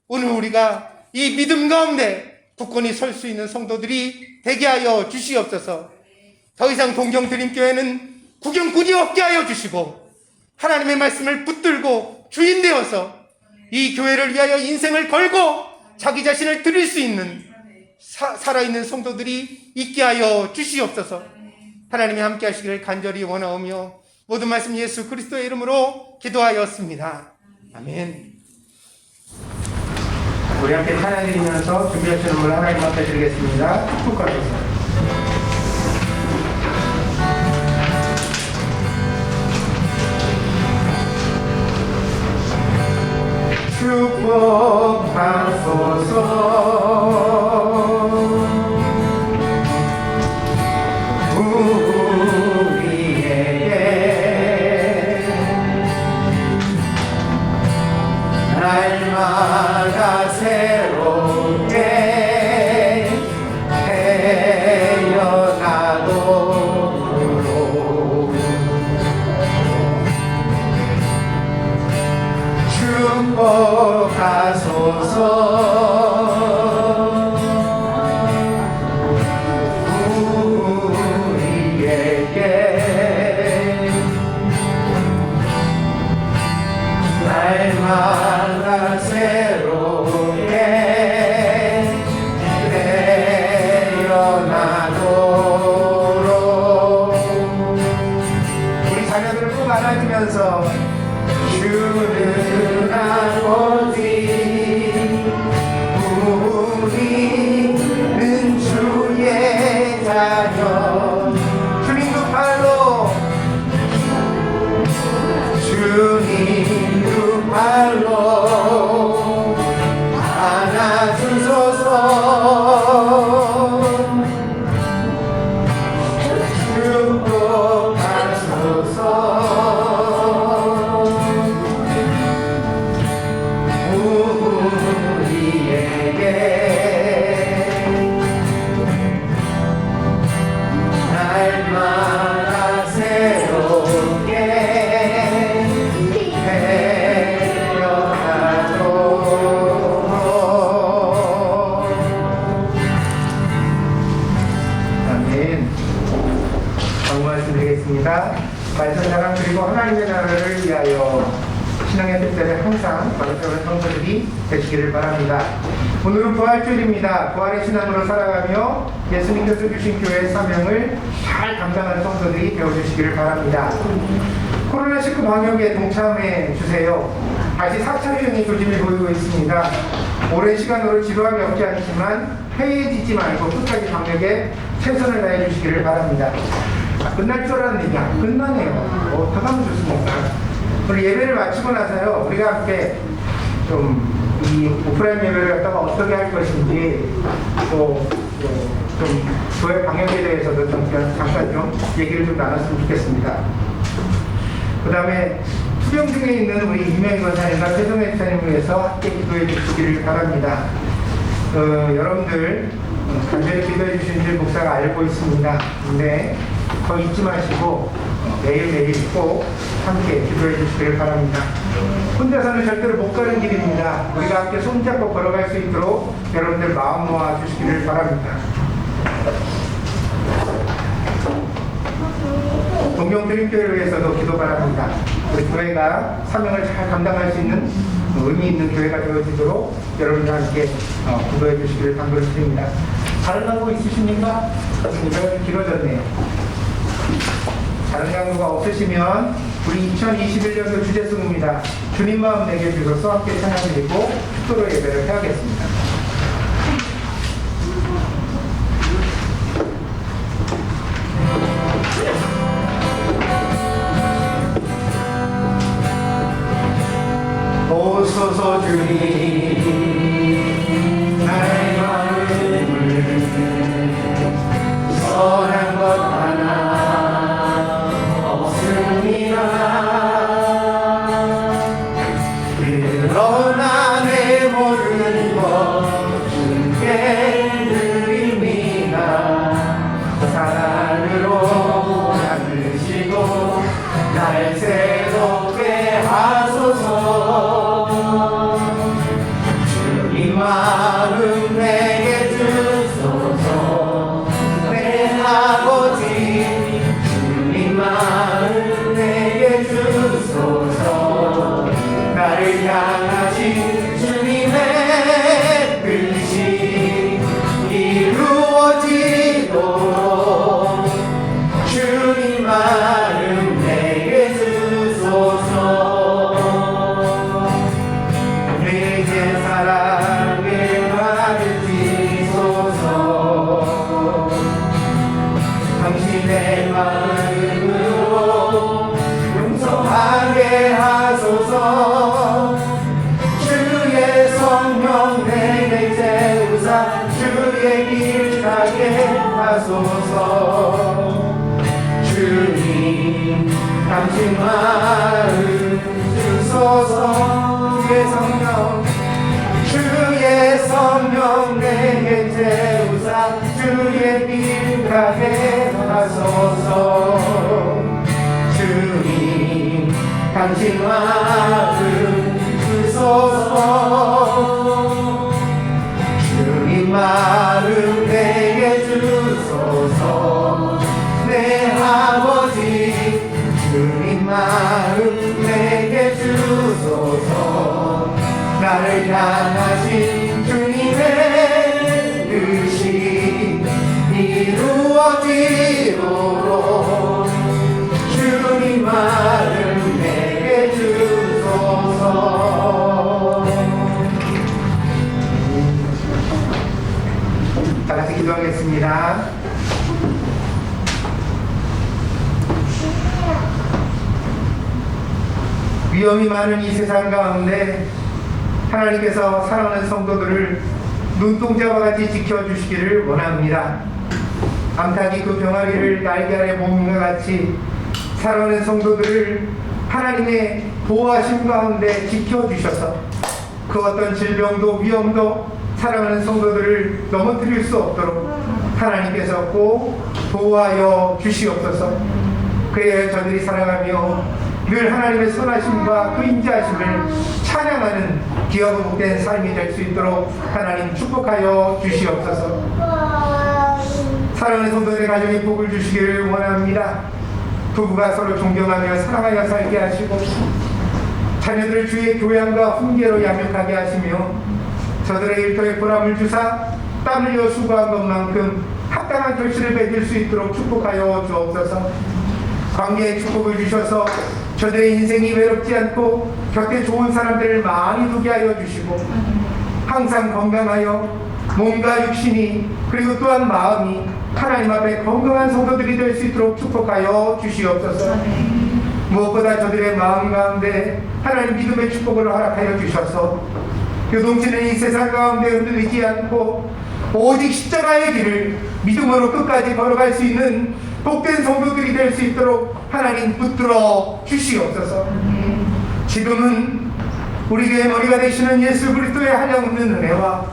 오늘 우리가 이 믿음 가운데 굳건히 설 수 있는 성도들이 되게 하여 주시옵소서. 더 이상 동정드림교회는 구경꾼이 없게 하여 주시고 하나님의 말씀을 붙들고 주인 되어서 이 교회를 위하여 인생을 걸고 자기 자신을 드릴 수 있는 살아있는 성도들이 있게 하여 주시옵소서. 하나님이 함께 하시기를 간절히 원하오며 모든 말씀 예수 그리스도의 이름으로 기도하였습니다. 아멘. 우리 함께 찬양드리면서 준비하시는 분 하나님 앞에 드리겠습니다. 축복하소서. 축복하소서 우리에게 날마다 새롭게 태어나도록 축복하소서 우리에게 날마다 새롭게 태어나도록 우리 자녀들을 꼭 안아주면서 주는 아버지 우리는 주의 자녀 주님 두 팔로 주님 두 팔로 안아주소서 축복하소서 우리에게 날마다 새롭게 태어나도록 아멘. 다음 말씀드리겠습니다. 말씀 자랑 그리고 하나님의 나라를 위하여 신앙의 뜻대로 항상 바로세우는 성도들이 되시기를 바랍니다. 오늘은 부활주일입니다. 부활의 신앙으로 살아가며 예수님께서 주신 교회의 사명을 잘 감당하는 성도들이 되어주시기를 바랍니다. 코로나19 방역에 동참해 주세요. 다시 4차 유행이 조짐을 보이고 있습니다. 오랜 시간으로 지루함이 없지 않지만 회의해지지 말고 끝까지 방역에 최선을 다해 주시기를 바랍니다. 끝날 줄 알았는데 안 끝나네요. 어떡하면 좋습니까? 오늘 예배를 마치고 나서요, 우리가 함께 좀 이 오프라인 예배를 갖다가 어떻게 할 것인지 또 좀 교회 방역에 대해서도 좀 잠깐 좀 얘기를 좀 나눴으면 좋겠습니다. 그 다음에 투병 중에 있는 우리 이명희 권사님과 최동혜 집사님을 위해서 함께 기도해 주시기를 바랍니다. 여러분들 간절히 기도해 주시는 줄 목사가 알고 있습니다. 근데 더 잊지 마시고 매일매일 꼭 함께 기도해 주시기를 바랍니다. 혼자서는 절대로 못 가는 길입니다. 우리가 함께 손잡고 걸어갈 수 있도록 여러분들 마음 모아 주시기를 바랍니다. 동정드림교회를 위해서도 기도 바랍니다. 우리 교회가 사명을 잘 감당할 수 있는 의미 있는 교회가 되어지도록 여러분과 함께 기도해 주시기를 간절히 드립니다. 다른 광고 있으십니까? 제가 좀 길어졌네요. 다른 광고가 없으시면 우리 2021년도 주제송입니다. 주님 마음 내게 주소서 함께 찬양드리고 축도로 예배를 해야겠습니다. 오소서 주님 나의 마음을 선한 것 하나 없습니다. 그러나 내 모르는 것 주께 드립니다. 사랑으로 만드시고 날 새롭게 하소서. 주님 마음 내게 주소서. 내 아버지 주님 마음 내게 주소서. 나를 향하신 주님의 뜻이 이루어지도록 주님 마음 내게 주소서. 내게 사랑을 받으시소서. 당신의 마음으로 용서하게 하소서. 주의 성령 내게 채우사 주의 길 가게 하소서. 주님 당신 마음 주소서. 주의 성령 내게 채우사 주의 길 가게 하소서. 주님 당신 마음 주소서. 주님 마음 내게 주소서. 내 아버지 주님 마음 내게 주소서. 나를 향하신 주님의 뜻이 이루어지도록 주님 마음 내게 주소서. 다 같이 기도하겠습니다. 위험이 많은 이 세상 가운데 하나님께서 사랑하는 성도들을 눈동자와 같이 지켜주시기를 원합니다. 암탉이 그 병아리를 날개 아래 모음과 같이 사랑하는 성도들을 하나님의 보호하심 가운데 지켜주셔서 그 어떤 질병도 위험도 사랑하는 성도들을 넘어뜨릴 수 없도록 하나님께서 꼭 보호하여 주시옵소서. 그래야 저들이 살아가며 늘 하나님의 선하심과 그 인자하심을 찬양하는 귀하고 복된 삶이 될 수 있도록 하나님 축복하여 주시옵소서. 사랑하는 성도들의 가정에 복을 주시기를 원합니다. 부부가 서로 존경하며 사랑하여 살게 하시고 자녀들을 주의 교양과 훈계로 양육하게 하시며 저들의 일터에 보람을 주사 땀 흘려 수고한 것만큼 합당한 결실을 맺을 수 있도록 축복하여 주옵소서. 관계에 축복을 주셔서 저들의 인생이 외롭지 않고 곁에 좋은 사람들을 많이 두게 하여 주시고 항상 건강하여 몸과 육신이 그리고 또한 마음이 하나님 앞에 건강한 성도들이 될 수 있도록 축복하여 주시옵소서. 무엇보다 저들의 마음 가운데 하나님 믿음의 축복을 허락하여 주셔서 요동치는 이 세상 가운데 흔들리지 않고 오직 십자가의 길을 믿음으로 끝까지 걸어갈 수 있는 복된 성도들이 될 수 있도록 하나님 붙들어 주시옵소서. 지금은 우리 교회 머리가 되시는 예수 그리스도의 한량없는 은혜와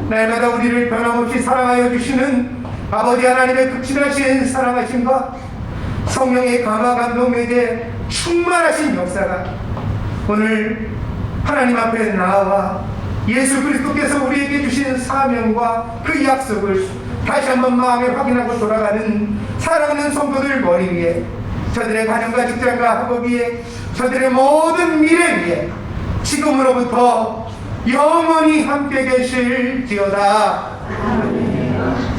날마다 우리를 변함없이 사랑하여 주시는 아버지 하나님의 극진하신 사랑하심과 성령의 감화 감동에게 충만하신 역사가 오늘 하나님 앞에 나와 예수 그리스도께서 우리에게 주신 사명과 그 약속을 다시 한번 마음에 확인하고 돌아가는 사랑하는 성도들 머리 위에 저들의 가정과 직장과 학업 위에 저들의 모든 미래 위에 지금으로부터 영원히 함께 계실지어다. 아멘.